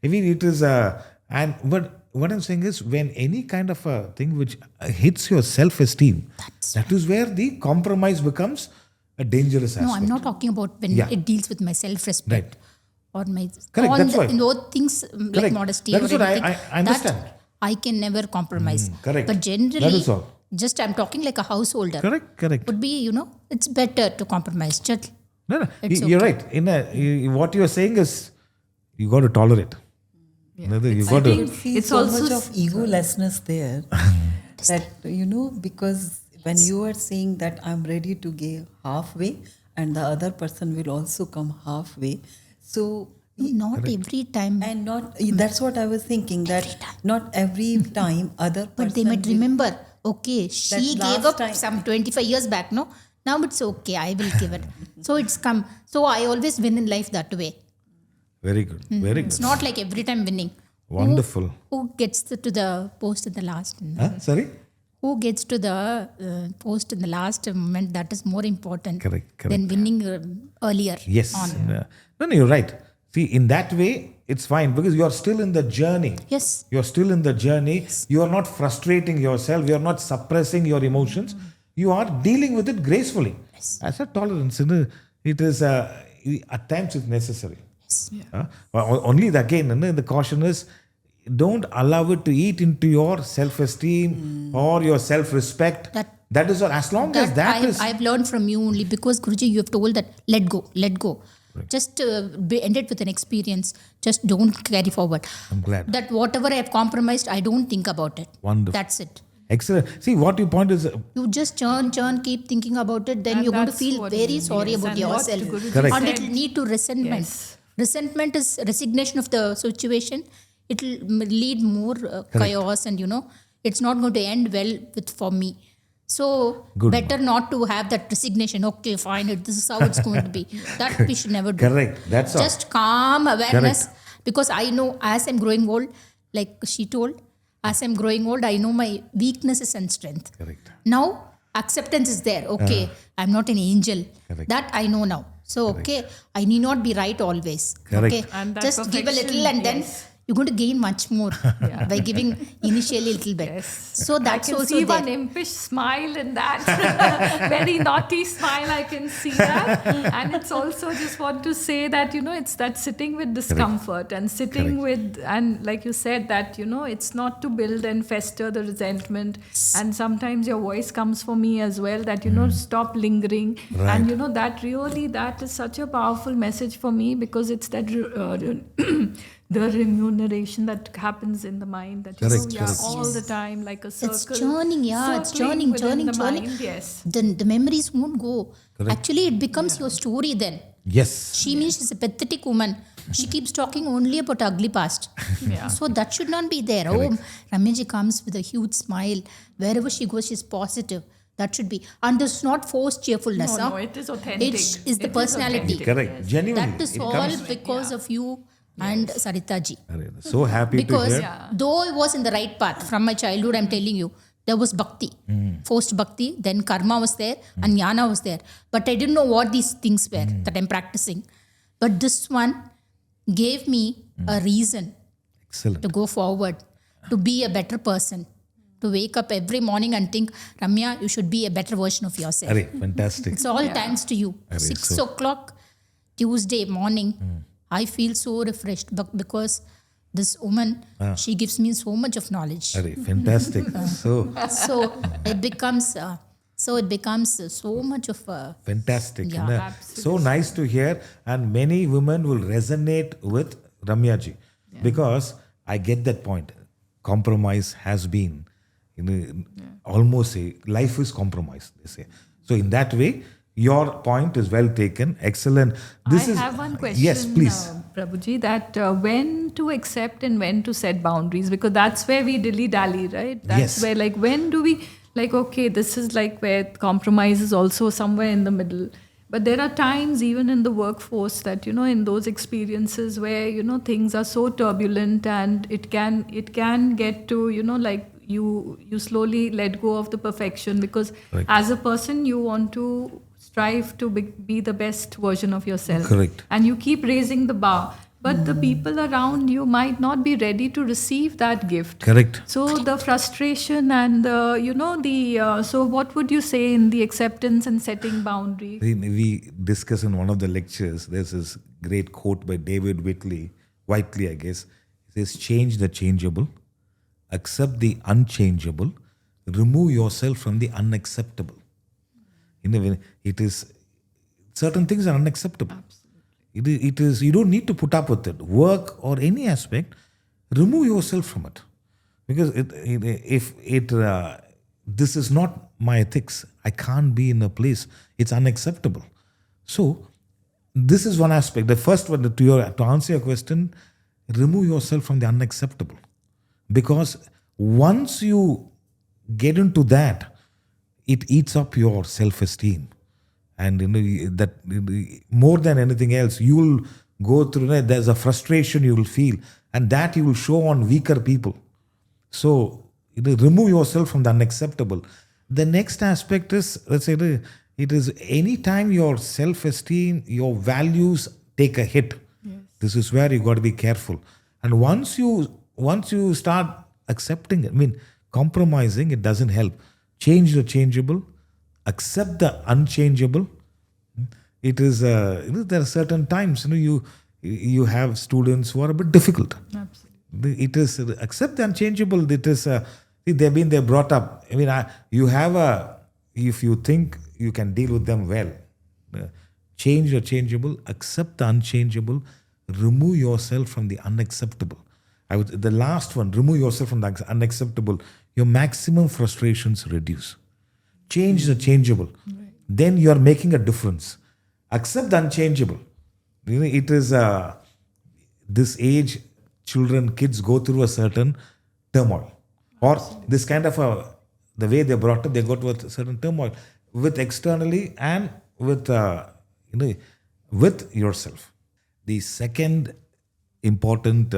It is but what I'm saying is when any kind of a thing which hits your self-esteem, that is where the compromise becomes a dangerous aspect. No, I'm not talking about when it deals with my self-respect or my Correct. those things like modesty. That is what I understand. That I can never compromise. Correct. But generally, that is all. Just I'm talking like a householder. Correct. Would be, it's better to compromise. No, you're right. What you're saying is you got to tolerate. I feel so much of egolessness there that, because when you are saying that I'm ready to give halfway and the other person will also come halfway. So not every time. And that's what I was thinking, that not every time other person. But they might remember, okay, she gave up some 25 years back, no? Now it's okay, I will give it. So it's come. So I always win in life that way. Very good. Very good. It's not like every time winning. Wonderful. Who gets to the post in the last? Sorry? Who gets to the post in the last moment? That is more important correct. than winning earlier. Yes. No, you're right. See, in that way, it's fine because you're still in the journey. Yes. You're still in the journey. Yes. You are not frustrating yourself. You're not suppressing your emotions. You are dealing with it gracefully. Yes. As a tolerance, it is at times it's necessary. Yes. Only again, the caution is don't allow it to eat into your self-esteem or your self-respect. That is all. As long as that is... I've learned from you only because, Guruji, you have told that let go. Right. Just end it with an experience. Just don't carry forward. I'm glad. That whatever I have compromised, I don't think about it. Wonderful. That's it. Excellent. See, what your point is... You just churn, keep thinking about it. Then you're going to feel very sorry about yourself. And it will lead to resentment. Yes. Resentment is resignation of the situation. It will lead more chaos and, it's not going to end well for me. So better not to have that resignation. Okay, fine, this is how it's going to be. That we should never do. Correct. That's all. Just calm awareness. Because I know as I'm growing old, like she told, as I'm growing old, I know my weaknesses and strength. Correct. Now acceptance is there. Okay, I'm not an angel. Correct. That I know now. So, okay, I need not be right always. Correct. Okay, And that just give a little and then yes. you're going to gain much more by giving initially a little bit. Yes. So that's I can also see there. one impish smile in that. Very naughty smile, I can see that. And it's also just want to say that, it's that sitting with discomfort and sitting with, and like you said, that, it's not to build and fester the resentment. And sometimes your voice comes for me as well, that, stop lingering. Right. And, that is such a powerful message for me, because it's that the remuneration that happens in the mind, that Correct. all the time like a circle. It's churning, it's circling churning. within the mind, yes. Then the memories won't go. Actually, it becomes your story then. Yes. She means she's a pathetic woman. She keeps talking only about ugly past. Yeah. So that should not be there. Oh, Ramyaji comes with a huge smile. Wherever she goes, she's positive. That should be. And this is not forced cheerfulness. No, it is authentic. It is the It personality. authentic, Correct. yes. Genuinely. That is it all comes- because of you and Sarita ji. So happy Because to hear. though I was in the right path from my childhood, I'm telling you, there was bhakti, forced bhakti, then karma was there and jnana was there. But I didn't know what these things were that I'm practicing. But this one gave me a reason Excellent. to go forward, to be a better person, to wake up every morning and think, Ramya, you should be a better version of yourself. Arey, fantastic. It's all thanks to you. Arey, 6 so- o'clock Tuesday morning, I feel so refreshed because this woman, she gives me so much of knowledge. Arey, fantastic. So So it becomes so much of a fantastic. Yeah, You know, so nice to hear. And many women will resonate with Ramya ji because I get that point. Compromise has been, almost life is compromised, they say. So in that way, your point is well taken. Excellent. I have one question. Yes, please. Prabhuji, that when to accept and when to set boundaries, because that's where we dilly-dally, right? That's Yes. where, like, when do we, like, okay, this is like where compromise is also somewhere in the middle. But there are times even in the workforce that, in those experiences where, things are so turbulent and it can get to, like you slowly let go of the perfection, because Right. as a person you want to strive to be the best version of yourself. Correct. And you keep raising the bar. But the people around you might not be ready to receive that gift. Correct. So the frustration and so what would you say in the acceptance and setting boundaries? We discuss in one of the lectures, there's this great quote by David Whitley, I guess. It says, change the changeable, accept the unchangeable, remove yourself from the unacceptable. When it is, certain things are unacceptable. It is, you don't need to put up with it. Work or any aspect, remove yourself from it. Because this is not my ethics. I can't be in a place, it's unacceptable. So, this is one aspect. The first one, to answer your question, remove yourself from the unacceptable. Because once you get into that, it eats up your self-esteem. And that more than anything else, you will go through, there's a frustration you will feel, and that you will show on weaker people. So, remove yourself from the unacceptable. The next aspect is, let's say, it is any time your self-esteem, your values take a hit. Yes. This is where you got to be careful. And once you start accepting it, compromising, it doesn't help. Change the changeable, accept the unchangeable. It is, there are certain times, you have students who are a bit difficult. Absolutely. It is, accept the unchangeable. It is, they're brought up. If you think you can deal with them well, change the changeable, accept the unchangeable, remove yourself from the unacceptable. The last one, remove yourself from the unacceptable. Your maximum frustrations reduce. Change the changeable. Right. Then you are making a difference. Accept the unchangeable. It is this age, kids go through a certain turmoil. Or this kind of the way they're brought up, they go to a certain turmoil with externally and with with yourself. The second important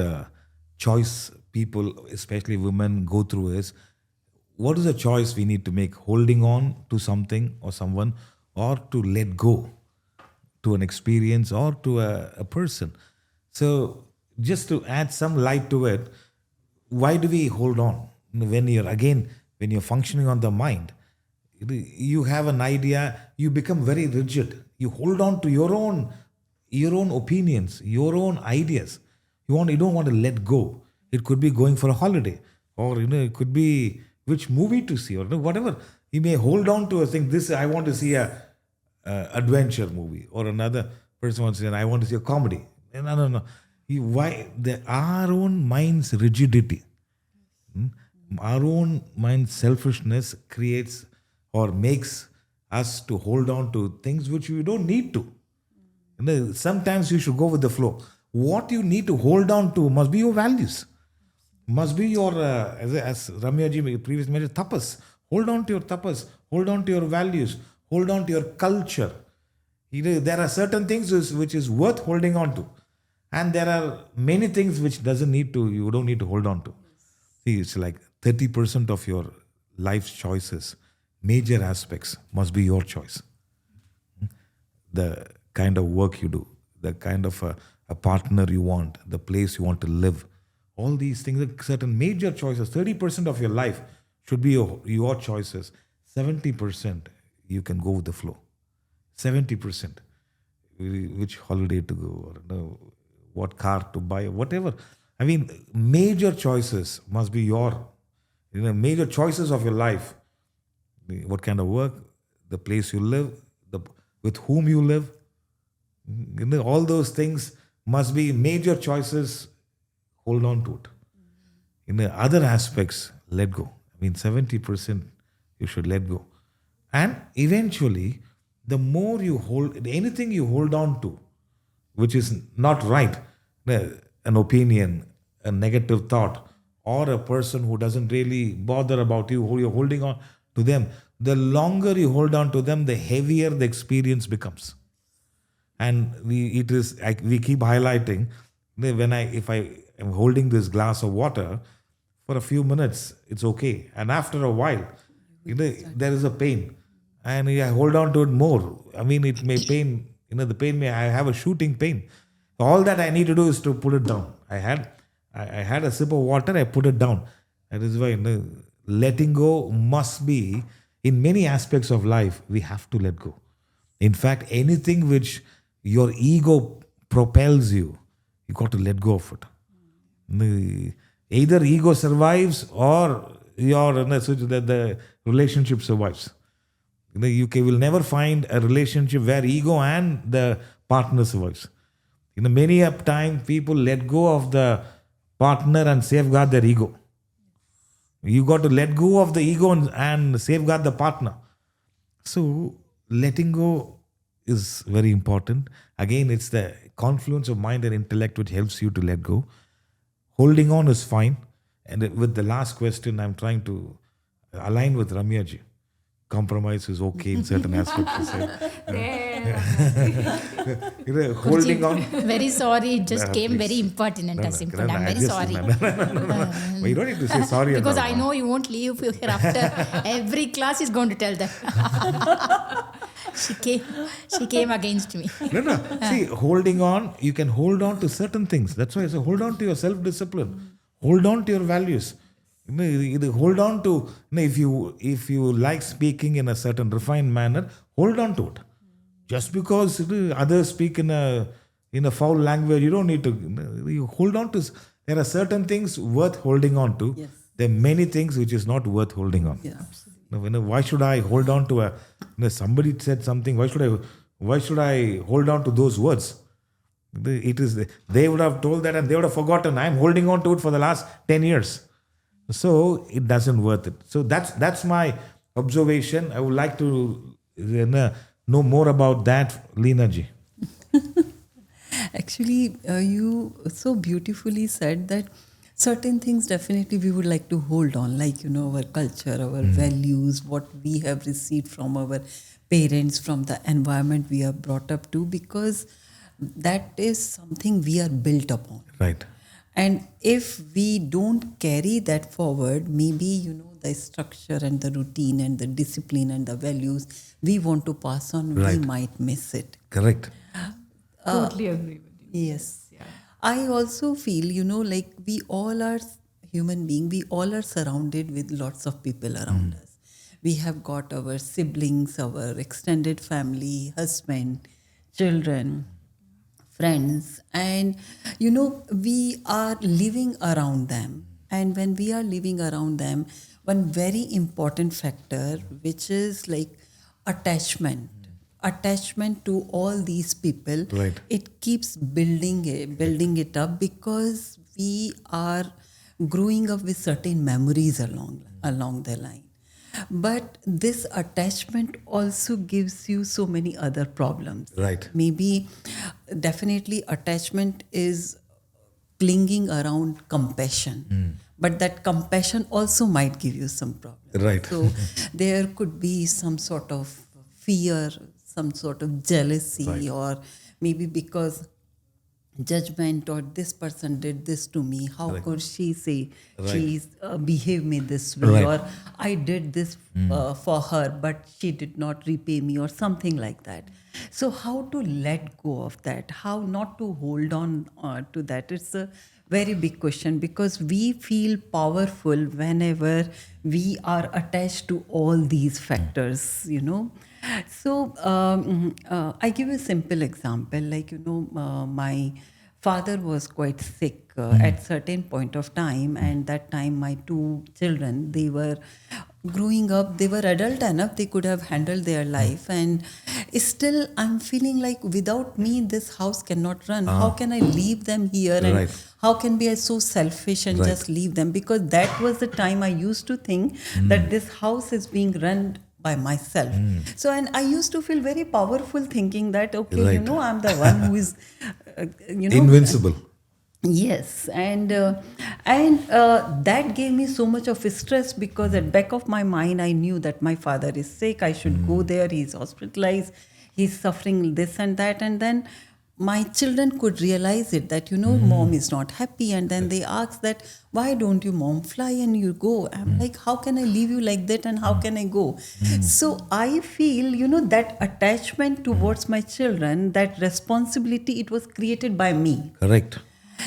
choice people, especially women, go through is, what is the choice we need to make? Holding on to something or someone, or to let go to an experience or to a person. So, just to add some light to it, why do we hold on? When you're functioning on the mind, you have an idea, you become very rigid. You hold on to your own opinions, your own ideas. You don't want to let go. It could be going for a holiday, or it could be which movie to see, or whatever. You may hold on to a thing. This I want to see a adventure movie, or another person wants to say, I want to see a comedy. No. Our own mind's rigidity, our own mind's selfishness creates or makes us to hold on to things which we don't need to. Sometimes you should go with the flow. What you need to hold on to must be your values, must be your, as Ramya ji previously mentioned, tapas. Hold on to your tapas, hold on to your values, hold on to your culture. There are certain things which is worth holding on to. And there are many things which you don't need to hold on to. See, it's like 30% of your life's choices, major aspects, must be your choice. The kind of work you do, the kind of a partner you want, the place you want to live, all these things are certain major choices. 30% of your life should be your choices. 70% you can go with the flow. 70%, which holiday to go, or what car to buy, whatever. I mean, major choices must be major choices of your life. What kind of work, the place you live, with whom you live. All those things must be major choices. Hold on to it. In the other aspects, let go. I mean, 70% you should let go. And eventually, the more you anything you hold on to, which is not right, an opinion, a negative thought, or a person who doesn't really bother about you, who you're holding on to them, the longer you hold on to them, the heavier the experience becomes. And we keep highlighting, if I am holding this glass of water for a few minutes, it's okay. And after a while, there is a pain. And I hold on to it more. I mean, it may pain, the pain I have a shooting pain. All that I need to do is to put it down. I had a sip of water, I put it down. That is why letting go must be, in many aspects of life, we have to let go. In fact, anything which your ego propels you got to let go of it. Either ego survives or the relationship survives. You will never find a relationship where ego and the partner survives. Many a time people let go of the partner and safeguard their ego. You got to let go of the ego and safeguard the partner. So letting go is very important. Again, it's the confluence of mind and intellect which helps you to let go. Holding on is fine. And with the last question, I'm trying to align with Ramya ji. Compromise is okay in certain aspects. Holding on. Very sorry, it just came very impertinent as simple. I'm very sorry. But you don't need to say sorry. Because I know you won't leave here after. Every class is going to tell that. She came against me. No. See, holding on, you can hold on to certain things. That's why I say hold on to your self-discipline. Hold on to your values. Hold on to, if you like speaking in a certain refined manner, hold on to it. Just because others speak in a foul language, you don't need to. You hold on to. There are certain things worth holding on to. Yes. There are many things which is not worth holding on. Yeah, absolutely. Why should I hold on to somebody said something? Why should I hold on to those words? They would have told that and they would have forgotten. I'm holding on to it for the last 10 years. So it doesn't worth it. So that's my observation. I would like to know more about that, Lina ji. Actually, you so beautifully said that certain things definitely we would like to hold on, like, our culture, our values, what we have received from our parents, from the environment we are brought up to, because that is something we are built upon. Right. And if we don't carry that forward, maybe, the structure and the routine and the discipline and the values we want to pass on, we Right. might miss it. Correct. Totally agree with you. Yes. I also feel, like we all are human beings, we all are surrounded with lots of people around us. We have got our siblings, our extended family, husband, children, friends, and we are living around them. And when we are living around them, one very important factor, which is like attachment to all these people, Right. it keeps building it up, because we are growing up with certain memories along the line. But this attachment also gives you so many other problems. Right. Maybe, definitely, attachment is clinging around compassion. But that compassion also might give you some problems. Right. So there could be some sort of fear, some sort of jealousy, Right. or maybe because judgment, or this person did this to me, how Correct. could she say Right. she's behave me this way, Right. or I did this for her but she did not repay me, or something like that. So how to let go of that, how not to hold on to that, it's a very big question, because we feel powerful whenever we are attached to all these factors. So I give a simple example, like, my father was quite sick at certain point of time, and that time my two children, they were growing up, they were adult enough, they could have handled their life, and still I'm feeling like without me this house cannot run. How can I leave them here, and Right. how can be I so selfish and Right. just leave them? Because that was the time I used to think that this house is being run by myself. So, and I used to feel very powerful, thinking that, okay, Right. I'm the one who is, Invincible. Yes, and that gave me so much of stress, because at back of my mind I knew that my father is sick. I should go there. He's hospitalized. He's suffering this and that, and then my children could realize it, that mom is not happy, and then they ask that, why don't you, mom, fly and you go? I'm like, how can I leave you like that, and how can I go? So I feel that attachment towards my children, that responsibility, it was created by me. Correct.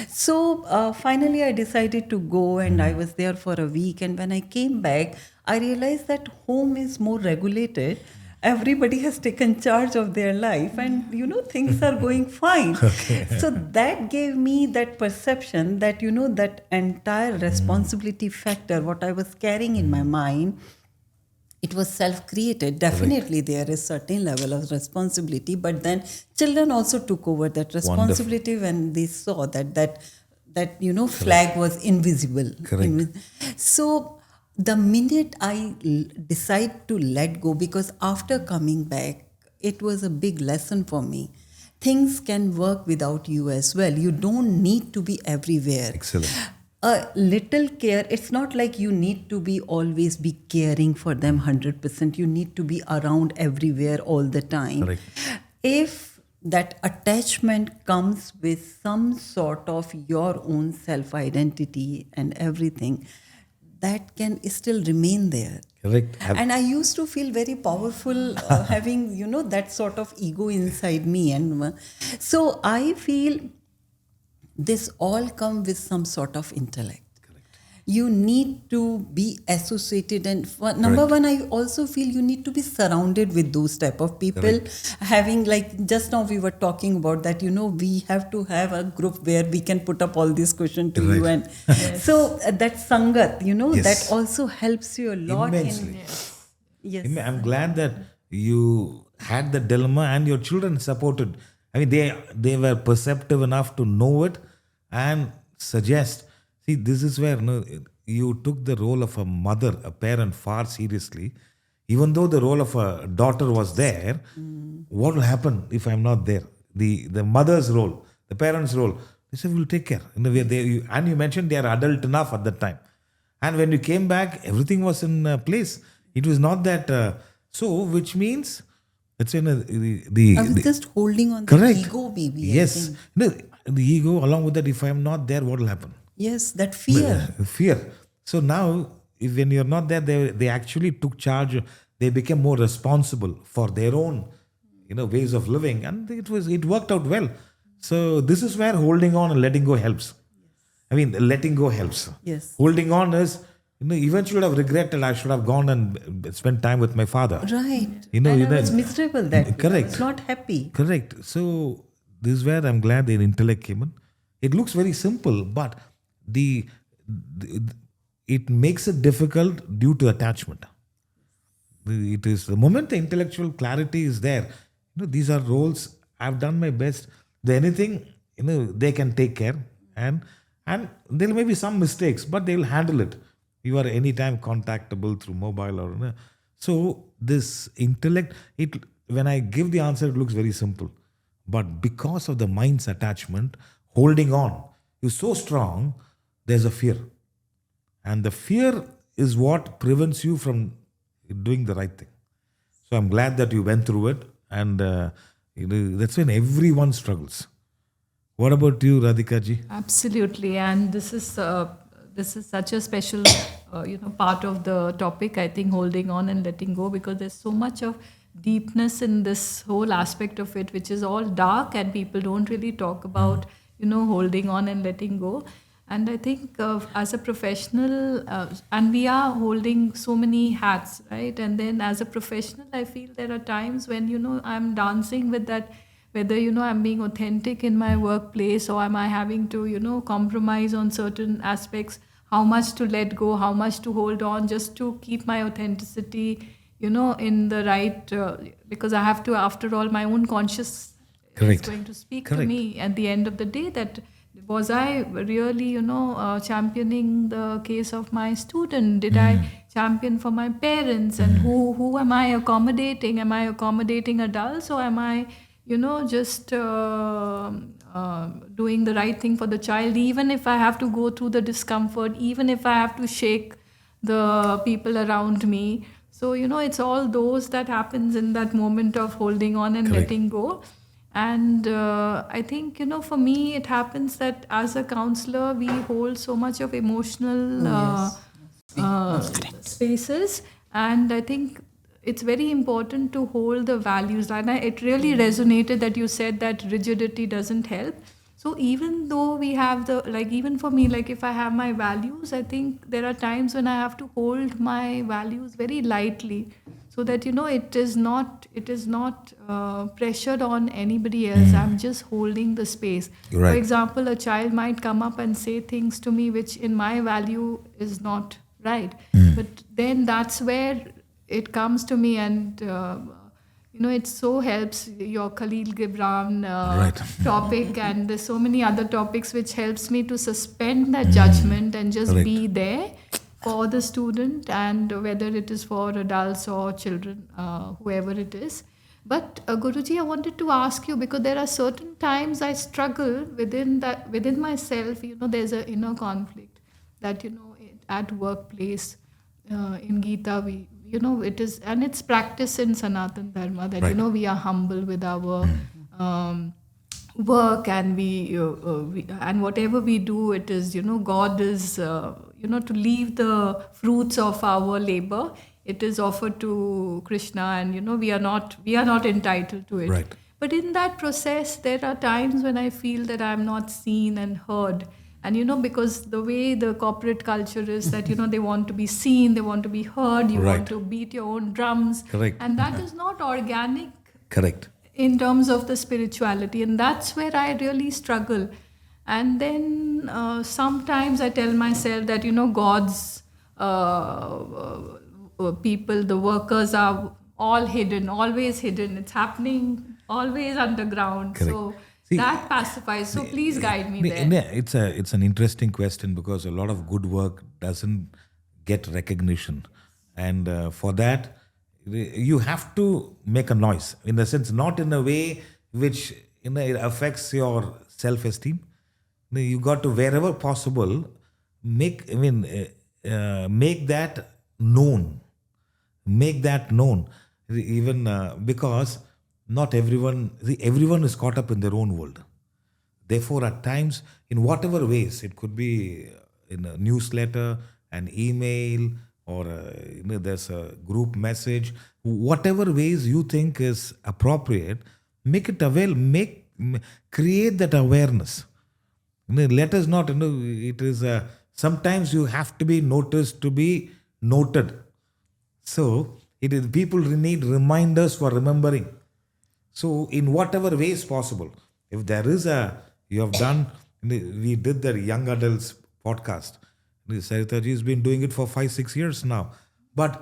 So finally, I decided to go, and I was there for a week. And when I came back, I realized that home is more regulated. Everybody has taken charge of their life, and things are going fine. So that gave me that perception that that entire responsibility factor, what I was carrying in my mind, it was self-created. Definitely, there is certain level of responsibility, but then children also took over that responsibility when they saw that flag was invisible. Correct. So the minute I decide to let go, because after coming back, it was a big lesson for me. Things can work without you as well. You don't need to be everywhere. Excellent. A little care, it's not like you need to be always be caring for them 100%. You need to be around everywhere all the time. Correct. If that attachment comes with some sort of your own self-identity and everything, that can still remain there. Correct. And I used to feel very powerful having, that sort of ego inside me. And so I feel this all come with some sort of intellect. You need to be associated, and number one, I also feel you need to be surrounded with those type of people. Having, like just now we were talking about that, we have to have a group where we can put up all these questions to you, and so that sangat, Yes. that also helps you a lot. Immensely. Yes. I'm glad that you had the dilemma and your children supported. I mean, they were perceptive enough to know it and suggest. See, this is where you took the role of a mother, a parent, far seriously. Even though the role of a daughter was there, what will happen if I'm not there? The mother's role, the parent's role, they said, we'll take care. And you mentioned they are adult enough at that time. And when you came back, everything was in place. It was not that, which means, let's say, I was just holding on the correct. ego, baby. I Yes. think. No, the ego, along with that, if I am not there, what will happen? Yes, that fear. Fear. So now, when you're not there, they actually took charge. They became more responsible for their own, ways of living, and it worked out well. So this is where holding on and letting go helps. I mean, letting go helps. Yes. Holding on is, eventually I have regretted. I should have gone and spent time with my father. Right. And I was miserable that day. Correct. I was not happy. Correct. So this is where I'm glad the intellect came in. It looks very simple, but it makes it difficult due to attachment. It is the moment the intellectual clarity is there. These are roles. I've done my best. Anything, they can take care, and there may be some mistakes, but they will handle it. You are anytime contactable through mobile or so. This intellect, when I give the answer, it looks very simple, but because of the mind's attachment, holding on is so strong. There's a fear, and the fear is what prevents you from doing the right thing. So I'm glad that you went through it, and that's when everyone struggles. What about you, Radhika ji? Absolutely, and this is such a special part of the topic. I think holding on and letting go, because there's so much of deepness in this whole aspect of it, which is all dark, and people don't really talk about holding on and letting go. And I think as a professional, and we are holding so many hats, right? And then as a professional, I feel there are times when, I'm dancing with that, whether, I'm being authentic in my workplace, or am I having to, compromise on certain aspects, how much to let go, how much to hold on, just to keep my authenticity, in the right, because I have to, after all, my own conscious is going to speak to me at the end of the day, that was I really, championing the case of my student? Did I champion for my parents? And who am I accommodating? Am I accommodating adults, or am I, just doing the right thing for the child, even if I have to go through the discomfort, even if I have to shake the people around me? So, it's all those that happens in that moment of holding on and letting go. And I think, for me, it happens that as a counselor, we hold so much of emotional spaces. And I think it's very important to hold the values. And it really resonated that you said that rigidity doesn't help. So even though we have even for me, if I have my values, I think there are times when I have to hold my values very lightly, so that it is not pressured on anybody else. I'm just holding the space. Right. For example, a child might come up and say things to me which in my value is not right, but then that's where it comes to me, and it so helps your Khalil Gibran topic, and there's so many other topics which helps me to suspend that judgment and just be there for the student, and whether it is for adults or children, whoever it is. But Guruji, I wanted to ask you, because there are certain times I struggle within myself. There's an inner conflict that at workplace, in Gita we it is, and it's practice in Sanatan Dharma that we are humble with our work, and we and whatever we do, it is God is to leave the fruits of our labor. It is offered to Krishna, and we are not entitled to it. Right. But in that process, there are times when I feel that I'm not seen and heard. And because the way the corporate culture is that they want to be seen, they want to be heard, you want to beat your own drums. Correct. And that is not organic. Correct. In terms of the spirituality, and that's where I really struggle. And then sometimes I tell myself that God's people, the workers, are all hidden, always hidden. It's happening always underground. Correct. So See, that pacifies. So please guide me there. It's an interesting question, because a lot of good work doesn't get recognition, and for that you have to make a noise, in the sense, not in a way which it affects your self-esteem. You got to, wherever possible, make that known. Make that known, even because not everyone is caught up in their own world. Therefore, at times, in whatever ways, it could be in a newsletter, an email, or there's a group message, whatever ways you think is appropriate, make it avail, create that awareness. Let us not, it is, sometimes you have to be noticed to be noted. So, it is people need reminders for remembering. So, in whatever ways possible, if there is you have done, we did the young adults podcast. Saritaji has been doing it for 5-6 years now. But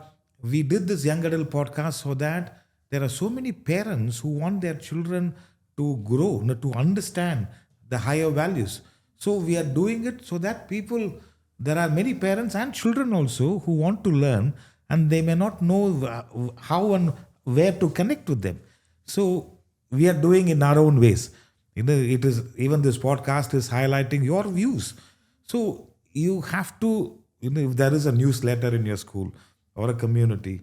we did this young adult podcast so that there are so many parents who want their children to grow, to understand the higher values. So we are doing it so that there are many parents and children also who want to learn, and they may not know how and where to connect with them. So we are doing in our own ways. It is, even this podcast is highlighting your views. So you have to, if there is a newsletter in your school or a community,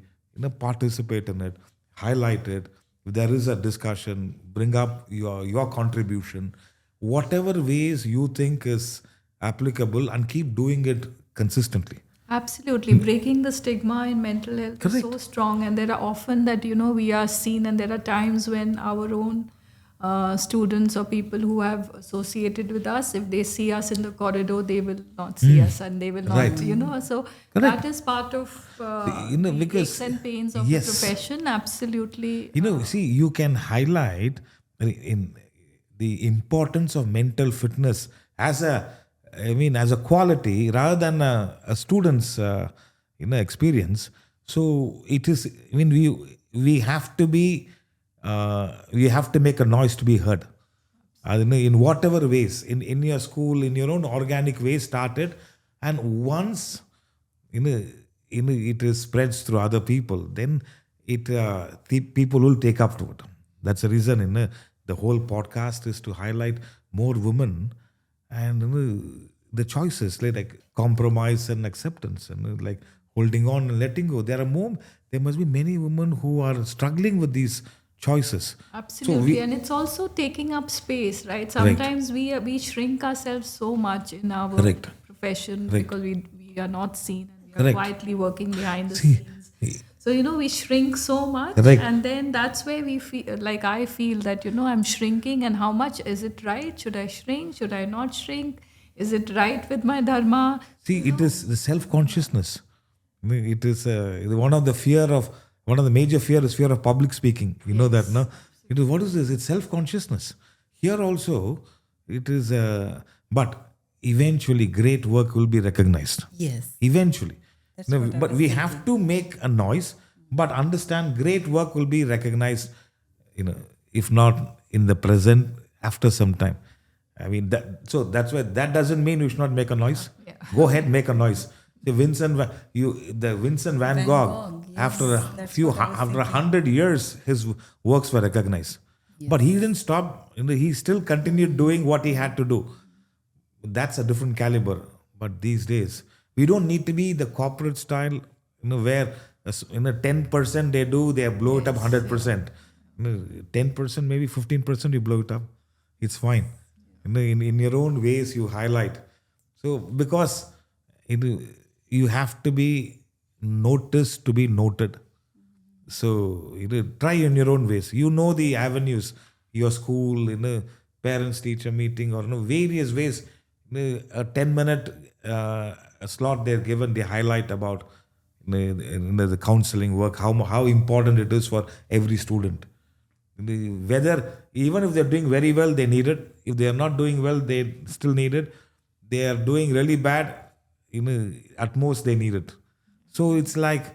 participate in it, highlight it. If there is a discussion, bring up your contribution, whatever ways you think is applicable, and keep doing it consistently. Absolutely. Breaking the stigma in mental health Correct. is so strong. And there are often that, we are seen, and there are times when our own students or people who have associated with us, if they see us in the corridor, they will not see us, and they will not, Right. So Correct. that is part of the because- aches and pains of yes. the profession. Absolutely. See, you can highlight in the importance of mental fitness as a quality rather than a student's experience. So it is. We have to be. We have to make a noise to be heard. In whatever ways, in your school, in your own organic way, start it, and once it is spreads through other people, then the people will take up to it. That's the reason the whole podcast is to highlight more women and the choices like compromise and acceptance, and like holding on and letting go. There must be many women who are struggling with these choices. Absolutely. And it's also taking up space, right? Sometimes we shrink ourselves so much in our Correct. profession Correct. because we are not seen, and we are Correct. quietly working behind the See, scenes. So, we shrink so much. Correct. And then that's where we feel, like I feel that, I'm shrinking, and how much is it right? Should I shrink? Should I not shrink? Is it right with my dharma? See, it is the self-consciousness. It is one of the major fear is fear of public speaking. You know that, no? It is, what is this? It's self-consciousness. Here also, it is, but eventually great work will be recognized. Yes. Eventually. That's what I But was we have to make a noise, but understand great work will be recognized, if not in the present, after some time. So that's why that doesn't mean you should not make a noise. Yeah. Go ahead, make a noise. The Vincent Van Gogh, yes, after that's what I was after thinking. 100 years, his works were recognized. But he didn't stop. He still continued doing what he had to do. That's a different caliber. But these days, we don't need to be the corporate style, where 10% they blow it up 100%. 10%, maybe 15%, you blow it up. It's fine. In your own ways, you highlight. So because you have to be noticed to be noted. So try in your own ways. The avenues, your school, parents teacher meeting, or various ways. A 10-minute slot they're given, they highlight about the counseling work, how important it is for every student. Whether even if they're doing very well, they need it. If they are not doing well, they still need it. They are doing really bad, at most they need it. So it's like,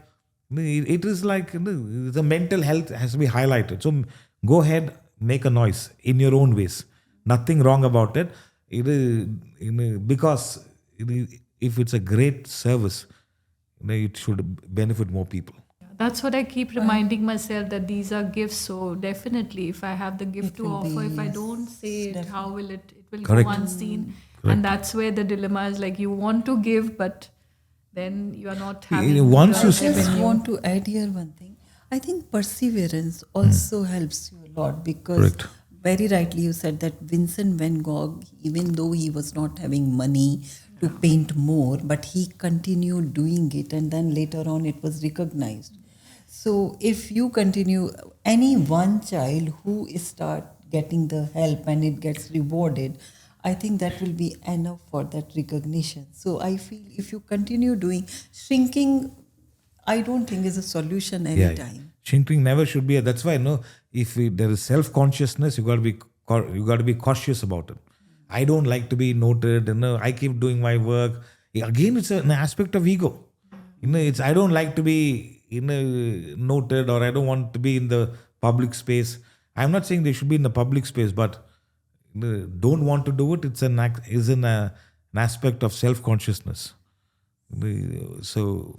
it is like the mental health has to be highlighted. So go ahead, make a noise in your own ways. Nothing wrong about it. It is, because if it's a great service, it should benefit more people. That's what I keep reminding myself, that these are gifts. So definitely, if I have the gift to will offer, be, if I yes, don't say it, how will it will Correct. go unseen? Correct. And that's where the dilemma is, like, you want to give, but then you are not having. Once the you I just revenue. want to add here one thing. I think perseverance also helps you a lot, because Correct. very rightly you said that Vincent van Gogh, even though he was not having money to paint more, but he continued doing it, and then later on it was recognized. So if you continue, any one child who start getting the help and it gets rewarded, I think that will be enough for that recognition. So I feel if you continue doing, shrinking, I don't think is a solution anytime. Shrinking never should be. That's why if there is self-consciousness, you got to be cautious about it. I don't like to be noted. I keep doing my work. Again, it's an aspect of ego. It's I don't like to be noted, or I don't want to be in the public space. I'm not saying they should be in the public space, but don't want to do it. It's an aspect of self-consciousness. So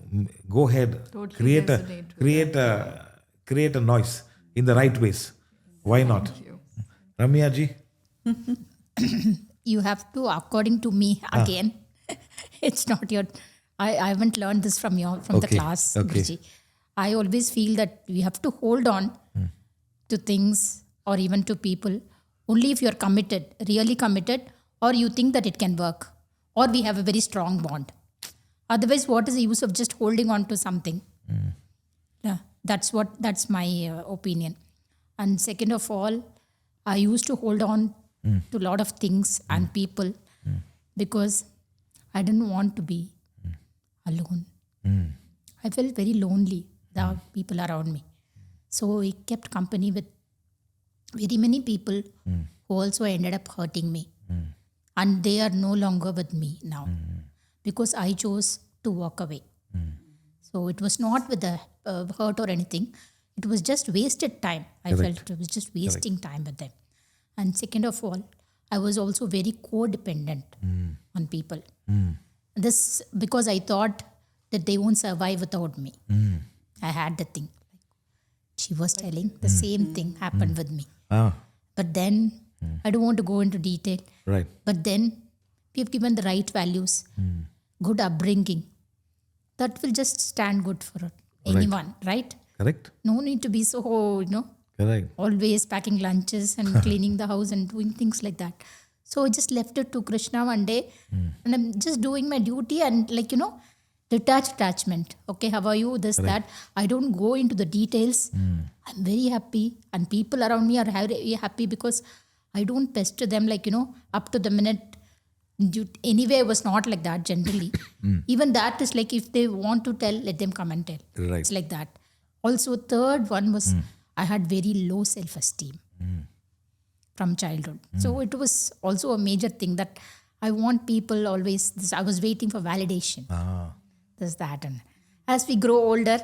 go ahead, Totally resonate with create a noise in the right ways. Why not? Ramya ji? You have to, according to me, again, it's not your, I haven't learned this from the class, Guruji. I always feel that we have to hold on to things or even to people only if you're committed, really committed, or you think that it can work, or we have a very strong bond. Otherwise, what is the use of just holding on to something? Yeah, that's my opinion. And second of all, I used to hold on to a lot of things and people because I didn't want to be alone. I felt very lonely without people around me. So I kept company with very many people who also ended up hurting me. And they are no longer with me now because I chose to walk away. So it was not with the hurt or anything. It was just wasted time. I felt it was just wasting time with them. And second of all, I was also very codependent on people. This because I thought that they won't survive without me. I had the thing. She was telling the same thing happened with me. But then, I don't want to go into detail. Right. But then, we have given the right values, good upbringing. That will just stand good for anyone, right? Correct. No need to be so, Correct. always packing lunches and cleaning the house and doing things like that. So I just left it to Krishna one day and I'm just doing my duty and detached attachment. Okay, how are you? This, that. I don't go into the details. I'm very happy and people around me are very happy because I don't pester them up to the minute. Anyway, I was not like that generally. Even that is like if they want to tell, let them come and tell. Right. It's like that. Also, third one was I had very low self-esteem from childhood. So it was also a major thing that I want people always, I was waiting for validation. There's that. And as we grow older,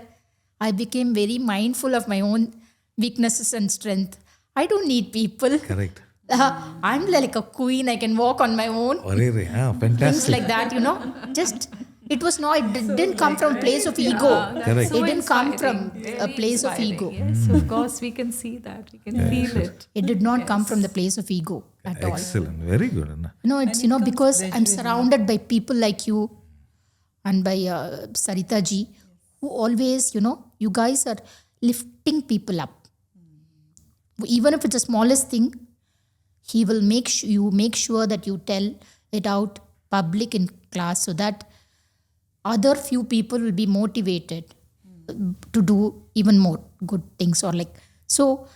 I became very mindful of my own weaknesses and strength. I don't need people. Correct. I'm like a queen. I can walk on my own. Fantastic. Things like that, Just, it was not, it didn't come from a place of ego. Correct. It didn't come from a place of ego. Yes, of course, we can see that. We can feel it. It did not come from the place of ego at all. Excellent. Very good, Anna. It's, because I'm surrounded by people like you and by Sarita ji, who always, you guys are lifting people up. Even if it's the smallest thing, he will make sure that you tell it out public in class so that other few people will be motivated to do even more good things so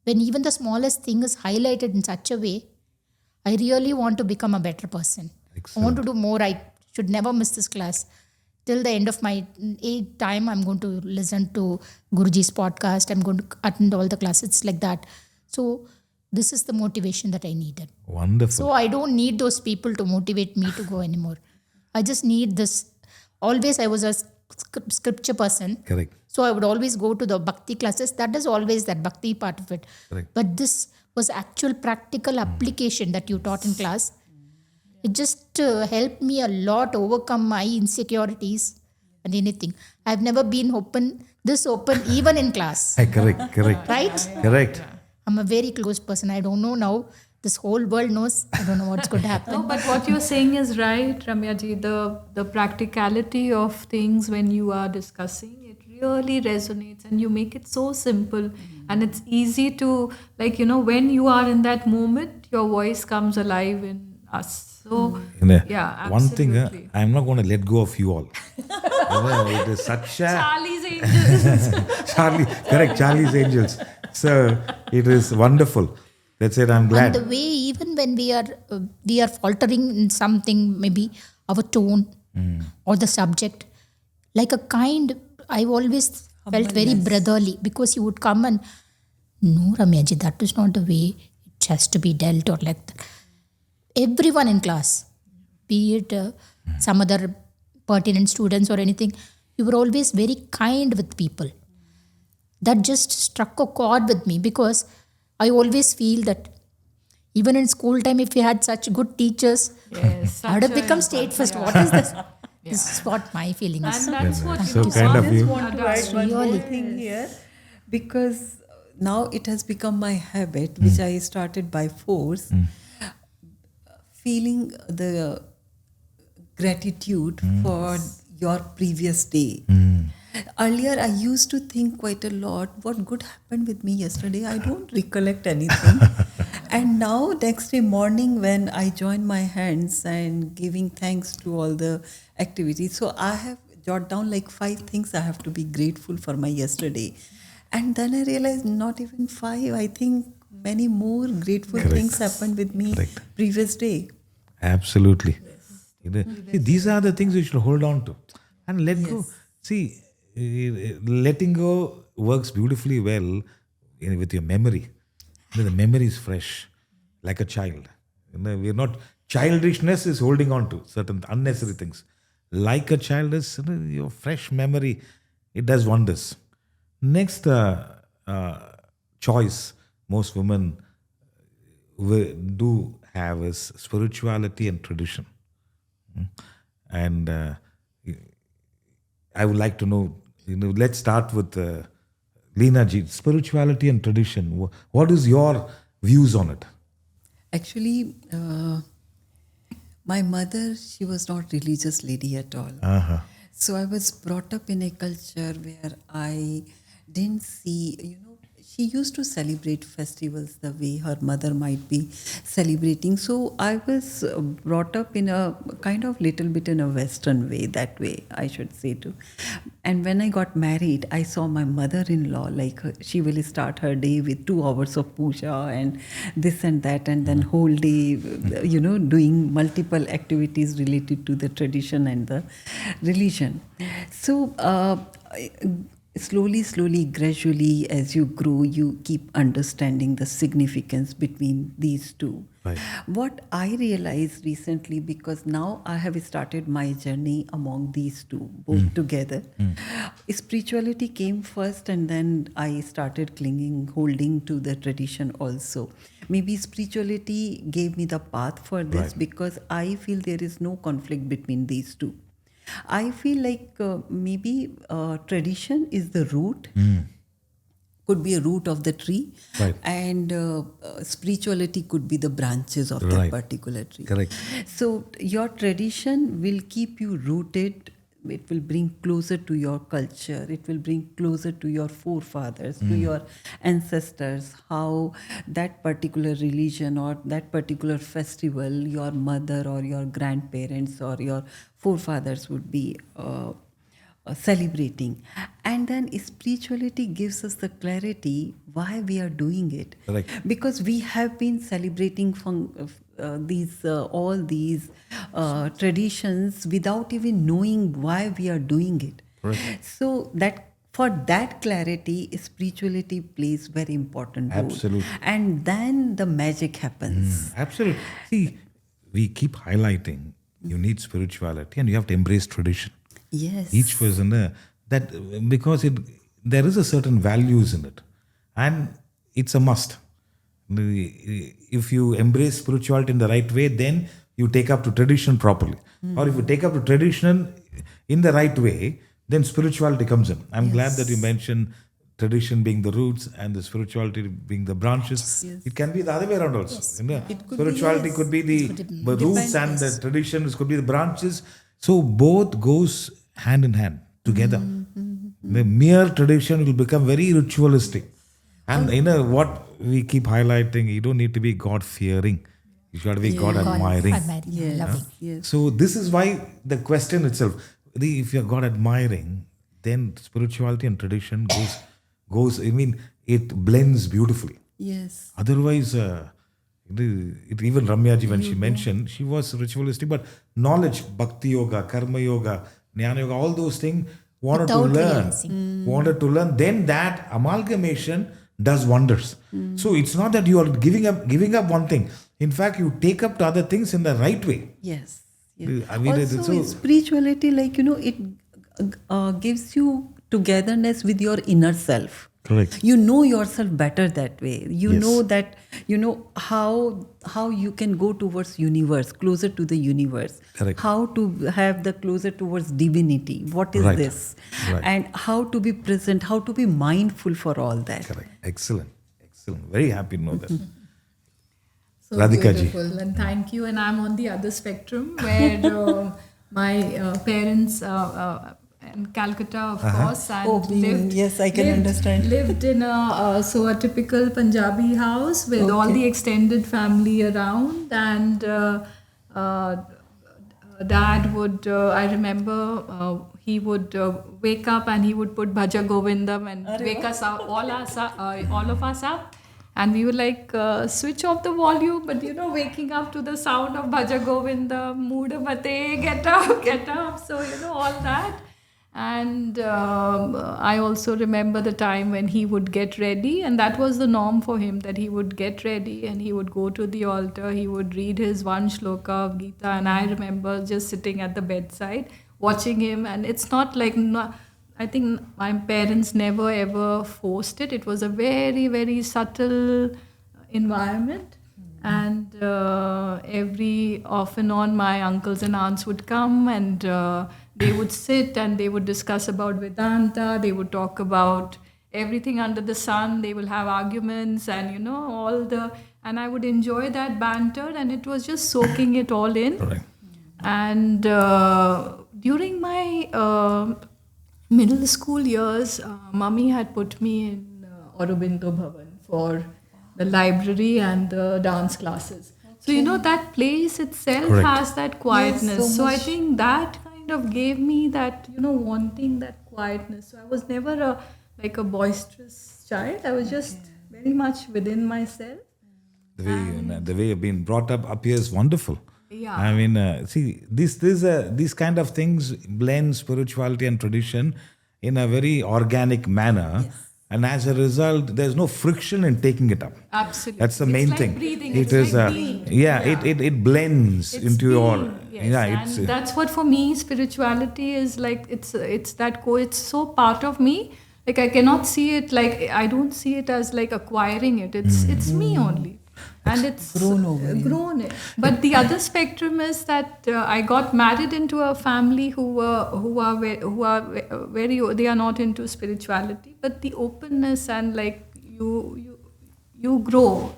when even the smallest thing is highlighted in such a way, I really want to become a better person. Excellent. I want to do more. I should never miss this class. Till the end of my time, I'm going to listen to Guruji's podcast. I'm going to attend all the classes like that. So this is the motivation that I needed. Wonderful. So I don't need those people to motivate me to go anymore. I just need this. Always I was a scripture person. Correct. So I would always go to the bhakti classes. That is always that bhakti part of it. Correct. But this was actual practical application that you taught in class. It just helped me a lot overcome my insecurities and anything. I've never been this open even in class. Correct. Right? Correct. I'm a very close person. I don't know now. This whole world knows. I don't know what's going to happen. No, but what you're saying is right, Ramya ji. The practicality of things when you are discussing, it really resonates, and you make it so simple, and it's easy to, like, when you are in that moment, your voice comes alive in us. So yeah, One thing, absolutely. I'm not going to let go of you all. It is such a Charlie's Angels. Charlie's Angels. So it is wonderful. That's it. I'm And glad. the way, even when we are faltering in something, maybe our tone or the subject, like a kind, I've always felt very brotherly, because you would come and, no, Ramya ji, that is not the way it has to be dealt, or like that. Everyone in class, be it some other pertinent students or anything, you were always very kind with people. That just struck a chord with me, because I always feel that even in school time, if we had such good teachers, Yes, I would have such a become state first. What is this? This is what my feeling is. And that's what So you kind of I just you. want to add one more Really. thing here, because now it has become my habit, which I started by force, feeling the gratitude for your previous day. Earlier, I used to think quite a lot, what good happened with me yesterday? I don't recollect anything. And now, next day morning, when I join my hands and giving thanks to all the activities, so I have jot down like 5 things I have to be grateful for my yesterday. And then I realized not even 5, I think many more grateful Correct. things happened with me Correct. previous day. Absolutely. See, these are the things you should hold on to and let go. See, letting go works beautifully well with your memory. The memory is fresh, like a child. We're not, childishness is holding on to certain unnecessary things. Like a child is, your fresh memory, it does wonders. Next choice most women do have is spirituality and tradition. And I would like to know, let's start with Lina ji, spirituality and tradition. What is your views on it? Actually, my mother, she was not religious lady at all. So I was brought up in a culture where I didn't see, she used to celebrate festivals the way her mother might be celebrating. So I was brought up in a kind of little bit in a Western way, that way I should say too. And when I got married, I saw my mother-in-law, like she will start her day with 2 hours of puja and this and that, and then whole day, doing multiple activities related to the tradition and the religion. So slowly, gradually, as you grow, you keep understanding the significance between these two. Right. What I realized recently, because now I have started my journey among these two, both together. Spirituality came first, and then I started holding to the tradition also. Maybe spirituality gave me the path for this, Right. because I feel there is no conflict between these two. I feel like maybe tradition is the root, could be a root of the tree, Right. and spirituality could be the branches of Right. that particular tree. Correct. So your tradition will keep you rooted. It will bring closer to your culture. It will bring closer to your forefathers, to your ancestors, how that particular religion or that particular festival your mother or your grandparents or your forefathers would be celebrating. And then spirituality gives us the clarity why we are doing it. Correct. Because we have been celebrating all these traditions without even knowing why we are doing it. Correct. So that for that clarity, spirituality plays very important role. Absolutely. And then the magic happens. Absolutely. See, we keep highlighting you need spirituality and you have to embrace tradition. Yes. Each person that because there is a certain values in it, and it's a must. If you embrace spirituality in the right way, then you take up to tradition properly. Or if you take up to tradition in the right way, then spirituality comes in. I'm glad that you mentioned tradition being the roots and the spirituality being the branches. Yes. It can be the other way around also. It could Spirituality be, could be the roots, and the Yes. traditions could be the branches. So both goes hand in hand together. The mere tradition will become very ritualistic. And what we keep highlighting, you don't need to be God fearing. You should be God admiring. Yes. Loving. Yes. So this is why the question itself, if you're God admiring, then spirituality and tradition goes. I mean, it blends beautifully. Yes. Otherwise, even Ramya ji, when she mentioned, she was ritualistic, but knowledge, bhakti yoga, karma yoga, jnana yoga, all those things wanted Without to learn. realizing. Wanted to learn. Then that amalgamation does wonders. So it's not that you are giving up one thing. In fact, you take up to other things in the right way. Yes. Yes. I mean, it's Also, so- spirituality, it gives you togetherness with your inner self. Correct. You know yourself better that way. You Yes. know that how you can go towards universe, closer to the universe. Correct. How to have the closer towards divinity. What is Right. this? Right. And how to be present, how to be mindful for all that. Correct. Excellent. Very happy to know that. So Radhika ji. beautiful, and thank you. And I'm on the other spectrum where my parents in Calcutta, of course, and Oh, yes, I can understand. Lived in a typical Punjabi house with all the extended family around, and Dad would, I remember, he would wake up and he would put Bhaja Govindam and wake us up, all of us up. And we would switch off the volume, but waking up to the sound of Bhaja Govindam, Mood Mate, get up. So, all that. And I also remember the time when he would get ready, and that was the norm for him, that he would get ready and he would go to the altar, he would read his one shloka of Gita, and I remember just sitting at the bedside watching him. And it's not like, I think my parents never ever forced it. It was a very, very subtle environment. And every off and on, my uncles and aunts would come, and they would sit and they would discuss about Vedanta. They would talk about everything under the sun. They will have arguments and, and I would enjoy that banter, and it was just soaking it all in. Correct. And during my middle school years, Mummy had put me in Aurobindo Bhavan for the library and the dance classes. So, that place itself Correct. has that quietness. Yes, so I much. think that kind of gave me that, wanting that quietness. So I was never a boisterous child. I was just very much within myself. The way you've been brought up appears wonderful. Yeah. I mean, see, these kind of things blend spirituality and tradition in a very organic manner. Yes. And as a result, there's no friction in taking it up. Absolutely. That's the It's main like thing. breathing. It It's is, like being. it blends It's into your. being, yes. Yeah, And that's what for me spirituality is like. It's it's so part of me. Like I cannot see it I don't see it as like acquiring it. It's me only, and it's Grown over you. grown it. But the other spectrum is that I got married into a family who are very they are not into spirituality, but the openness and you grow,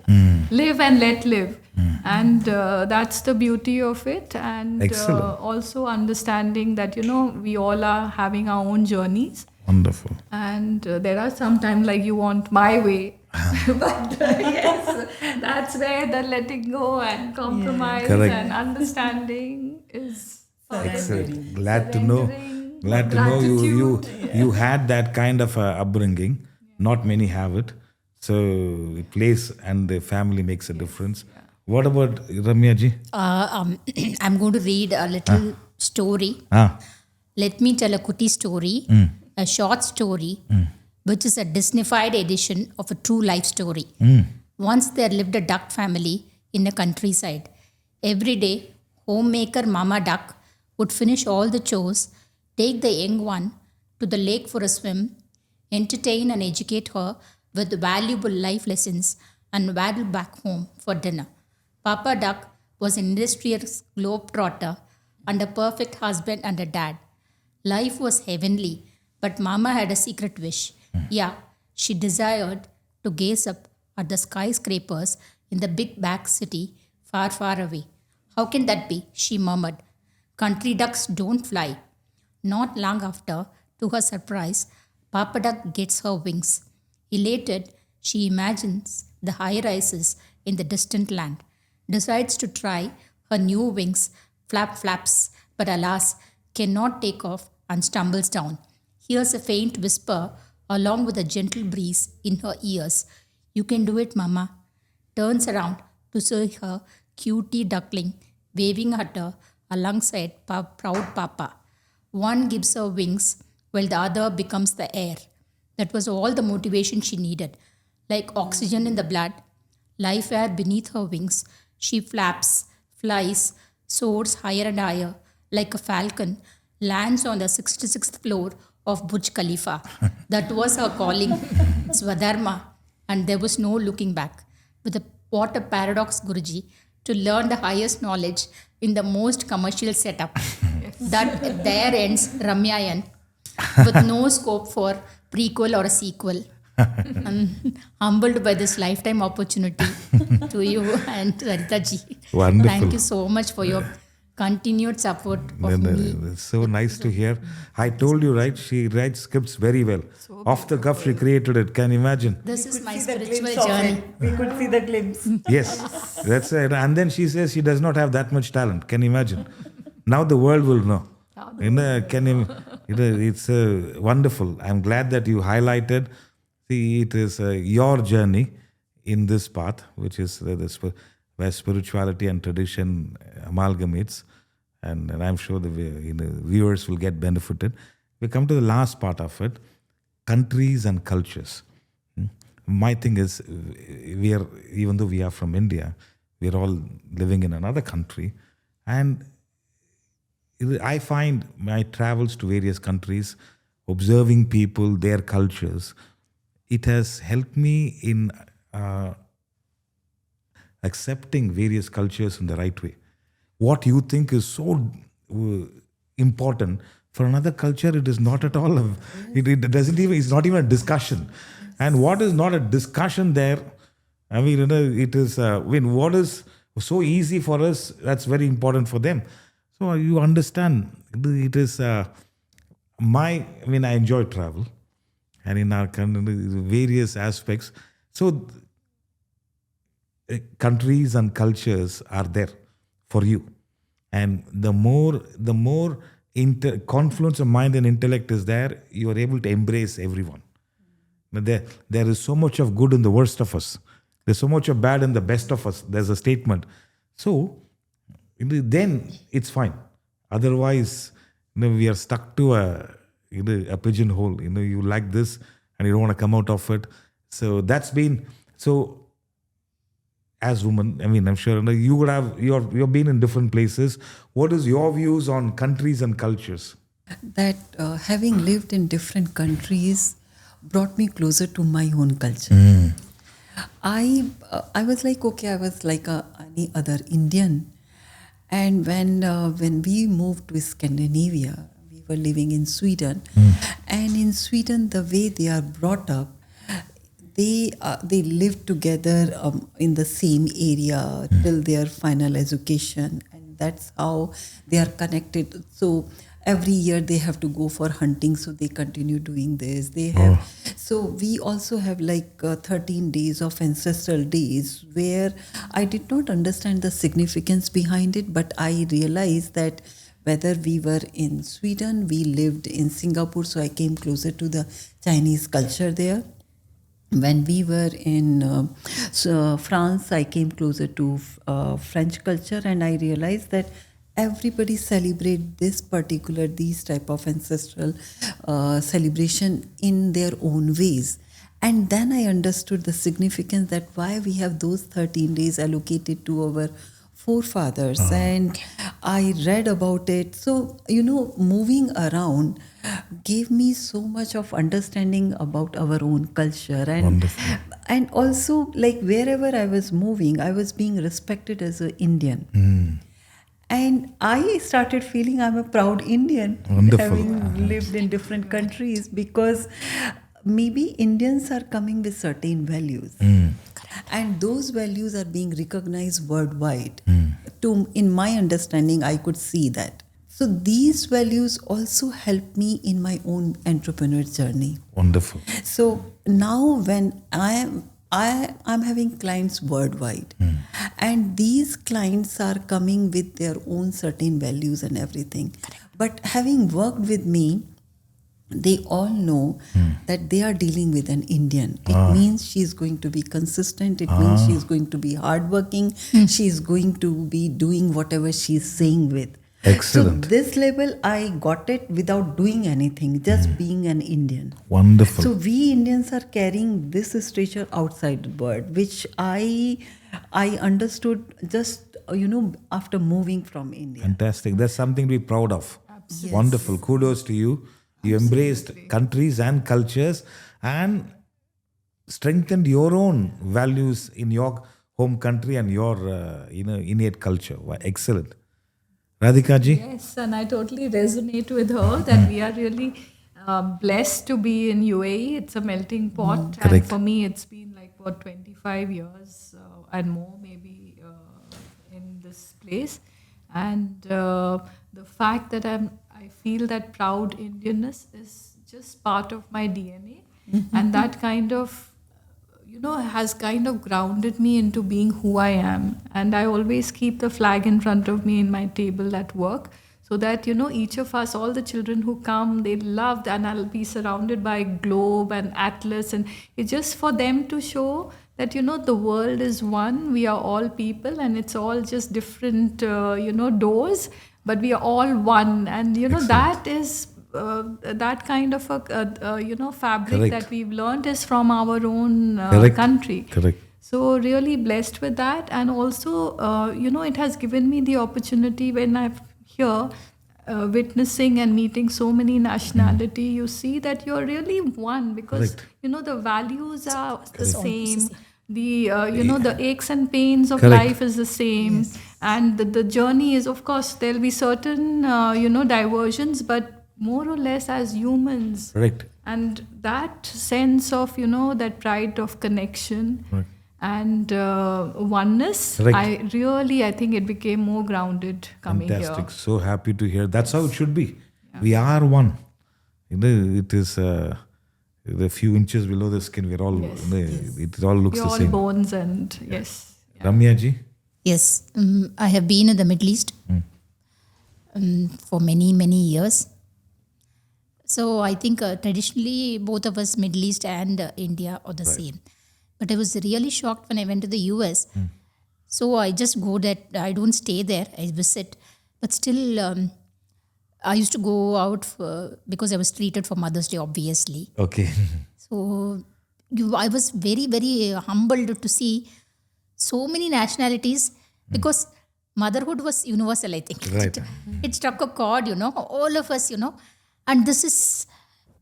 live and let live. And that's the beauty of it. And Excellent. also understanding that, we all are having our own journeys. Wonderful. And there are sometimes you want my way. But yes, that's where the letting go and compromise Correct. and understanding is Excellent. Glad to know. Surrendering, Glad to know you gratitude. you had that kind of upbringing. Not many have it. So the place and the family makes a difference. What about Ramya ji? I'm going to read a little story. Let me tell a cutie story, a short story, which is a Disneyfied edition of a true life story. Once there lived a duck family in the countryside. Every day, homemaker Mama Duck would finish all the chores, take the young one to the lake for a swim, entertain and educate her with valuable life lessons, and waddle back home for dinner. Papa Duck was an industrious globetrotter and a perfect husband and a dad. Life was heavenly, but Mama had a secret wish. Yeah, she desired to gaze up at the skyscrapers in the big back city far, far away. How can that be? She murmured. Country ducks don't fly. Not long after, to her surprise, Papa Duck gets her wings. Elated, she imagines the high rises in the distant land, decides to try her new wings, flaps, but alas, cannot take off and stumbles down. Hears a faint whisper along with a gentle breeze in her ears. You can do it, Mama. Turns around to see her cutie duckling waving at her alongside proud Papa. One gives her wings while the other becomes the air. That was all the motivation she needed. Like oxygen in the blood, life air beneath her wings, she flaps, flies, soars higher and higher. Like a falcon, lands on the 66th floor of Burj Khalifa. That was her calling, Swadharma, and there was no looking back. What a paradox, Guruji, to learn the highest knowledge in the most commercial setup. That there ends Ramyayan with no scope for prequel or a sequel. I'm humbled by this lifetime opportunity to you and Radhika ji. Wonderful. Thank you so much for your continued support of me. It's so nice to hear. I told you, right? She writes scripts very well. Off the cuff, she created it. Can you imagine? This is my See the spiritual glimpse of journey. it. We could see the glimpse. Yes, that's it. And then she says she does not have that much talent. Can you imagine? Now the world will know. It's wonderful. I'm glad that you highlighted. See, it is your journey in this path, which is where spirituality and tradition amalgamates, and I'm sure the viewers will get benefited. We come to the last part of it: countries and cultures. My thing is, even though we are from India, we are all living in another country, and I find my travels to various countries, observing people, their cultures, it has helped me in accepting various cultures in the right way. What you think is so important, for another culture, it is not at all. It doesn't even. It's not even a discussion. And what is not a discussion there? I mean, it is. What is so easy for us, that's very important for them. So you understand. It is I enjoy travel, and in our various aspects. So countries and cultures are there for you, and the more confluence of mind and intellect is there, you are able to embrace everyone. There is so much of good in the worst of us. There's so much of bad in the best of us. There's a statement. So then it's fine. Otherwise, we are stuck to a pigeonhole. You like this and you don't want to come out of it. So that's been so. As women, I'm sure you would have you've been in different places. What is your views on countries and cultures? That having lived in different countries brought me closer to my own culture. I was like, okay, I was like any other Indian. And when we moved to Scandinavia, we were living in Sweden. And in Sweden, the way they are brought up, they live together in the same area till their final education, and that's how they are connected. So every year they have to go for hunting, so they continue doing this. They have so we also have like 13 days of ancestral days where I did not understand the significance behind it, but I realized that whether we were in Sweden, we lived in Singapore, so I came closer to the Chinese culture there. When we were in France, I came closer to French culture, and I realized that everybody celebrate these type of ancestral celebration in their own ways. And then I understood the significance that why we have those 13 days allocated to our forefathers, and I read about it. So, moving around gave me so much of understanding about our own culture, and also like wherever I was moving, I was being respected as an Indian. And I started feeling I'm a proud Indian, having lived in different countries, because maybe Indians are coming with certain values. And those values are being recognized worldwide. In my understanding, I could see that. So these values also help me in my own entrepreneur journey. Wonderful. So now when I'm having clients worldwide, and these clients are coming with their own certain values and everything. But having worked with me, they all know that they are dealing with an Indian. It means she's going to be consistent. It means she's going to be hardworking. She's going to be doing whatever she's saying with. Excellent. So this level, I got it without doing anything, just being an Indian. Wonderful. So we Indians are carrying this stature outside the world, which I understood just after moving from India. Fantastic. That's something to be proud of. Wonderful. Kudos to you. You embraced countries and cultures and strengthened your own values in your home country and your innate culture. Excellent. Radhika ji? Yes, and I totally resonate with her that we are really blessed to be in UAE. It's a melting pot. Correct. And for me, it's been like, 25 years and more maybe in this place. And the fact that I feel that proud Indianness is just part of my DNA. And that kind of has kind of grounded me into being who I am. And I always keep the flag in front of me in my table at work so that, each of us, all the children who come, they love, and I'll be surrounded by globe and atlas. And it's just for them to show that, the world is one, we are all people, and it's all just different, doors, but we are all one. And, that is that kind of a fabric Correct. that we've learned is from our own Correct. country. Correct. So really blessed with that, and also it has given me the opportunity when I'm here witnessing and meeting so many nationality. You see that you're really one because Correct. the values are the Correct. same. The the aches and pains of Correct. life is the same, and the journey is, of course, there'll be certain diversions, but more or less as humans. Correct. And that sense of that pride of connection Correct. and oneness, Correct. I think it became more grounded coming Fantastic. here. So happy to hear. That's how it should be. We are one. It is a few inches below the skin. We're all. It all looks We're the all same. bones and yes. Ramya ji. Yes, I have been in the Middle East for many, many years. So I think traditionally both of us, Middle East and India, are the same. But I was really shocked when I went to the US. So I just go that I don't stay there. I visit, but still I used to go out because I was treated for Mother's Day, obviously. Okay. So I was very, very humbled to see so many nationalities because motherhood was universal, I think. Right. It struck a chord, all of us, And this is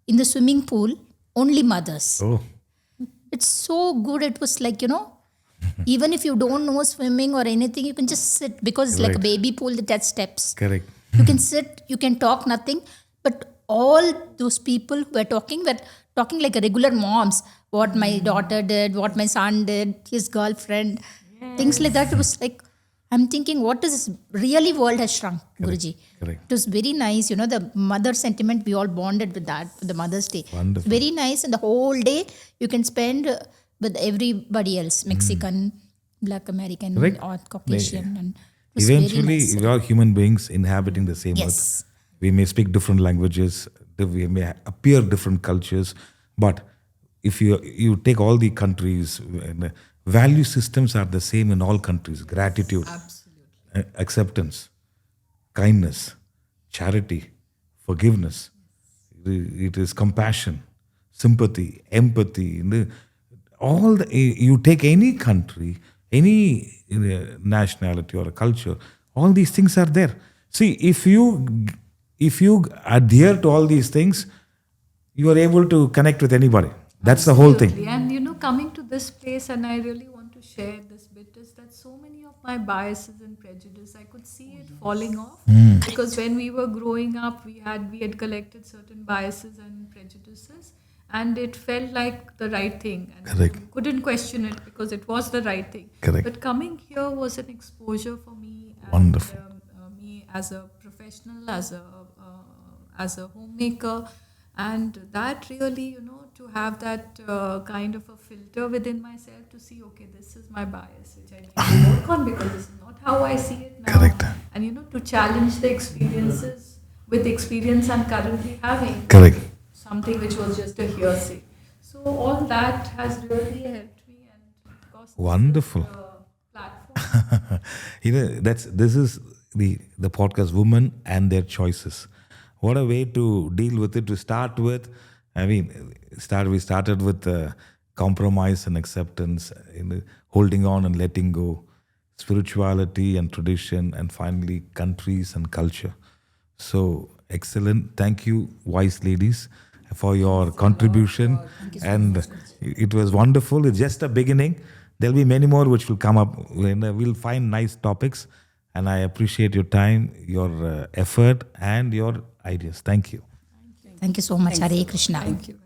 in the swimming pool, only mothers. Oh. It's so good. It was like, even if you don't know swimming or anything, you can just sit because it's like a Right. baby pool that has steps. Correct. You can sit, you can talk nothing. But all those people who were talking like a regular moms. What my daughter did, what my son did, his girlfriend, things like that. It was like, I'm thinking, what is this? Really world has shrunk, Guruji. Correct. It was very nice. The mother sentiment, we all bonded with that, with the Mother's Day. Wonderful. Very nice. And the whole day you can spend with everybody else, Mexican, Black American, Correct. or Caucasian. And it was very Eventually, nice. we are human beings inhabiting the same Yes. earth. We may speak different languages, we may appear different cultures, but if you take all the countries, value systems are the same in all countries. Gratitude, acceptance, kindness, charity, forgiveness. It is compassion, sympathy, empathy. You take any country, any nationality or a culture, all these things are there. See, if you adhere to all these things, you are able to connect with anybody. That's the whole thing. Absolutely. And coming to this place, and I really want to share this bit, is that so many of my biases and prejudice, I could see it falling off. Because when we were growing up, we had collected certain biases and prejudices, and it felt like the right thing. And Correct. we couldn't question it because it was the right thing. Correct. But coming here was an exposure for me. And, Wonderful. me as a professional professional, as a homemaker, and that really, to have that kind of a filter within myself to see, okay, this is my bias, which I need to work on because this is not how I see it now. Correct. And to challenge the experiences with experience I'm currently having. Correct. Something which was just a hearsay. So all that has really helped me, and of course, Wonderful. Platform. This is the podcast, Women and Their Choices. What a way to deal with it. To start with, we started with compromise and acceptance, holding on and letting go, spirituality and tradition, and finally countries and culture. So excellent. Thank you, wise ladies, for your contribution. And it was wonderful. It's just a beginning. There'll be many more which will come up. We'll find nice topics. And I appreciate your time, your effort, and your ideas. Thank you. Thank you so much. Hare Krishna. Thank you.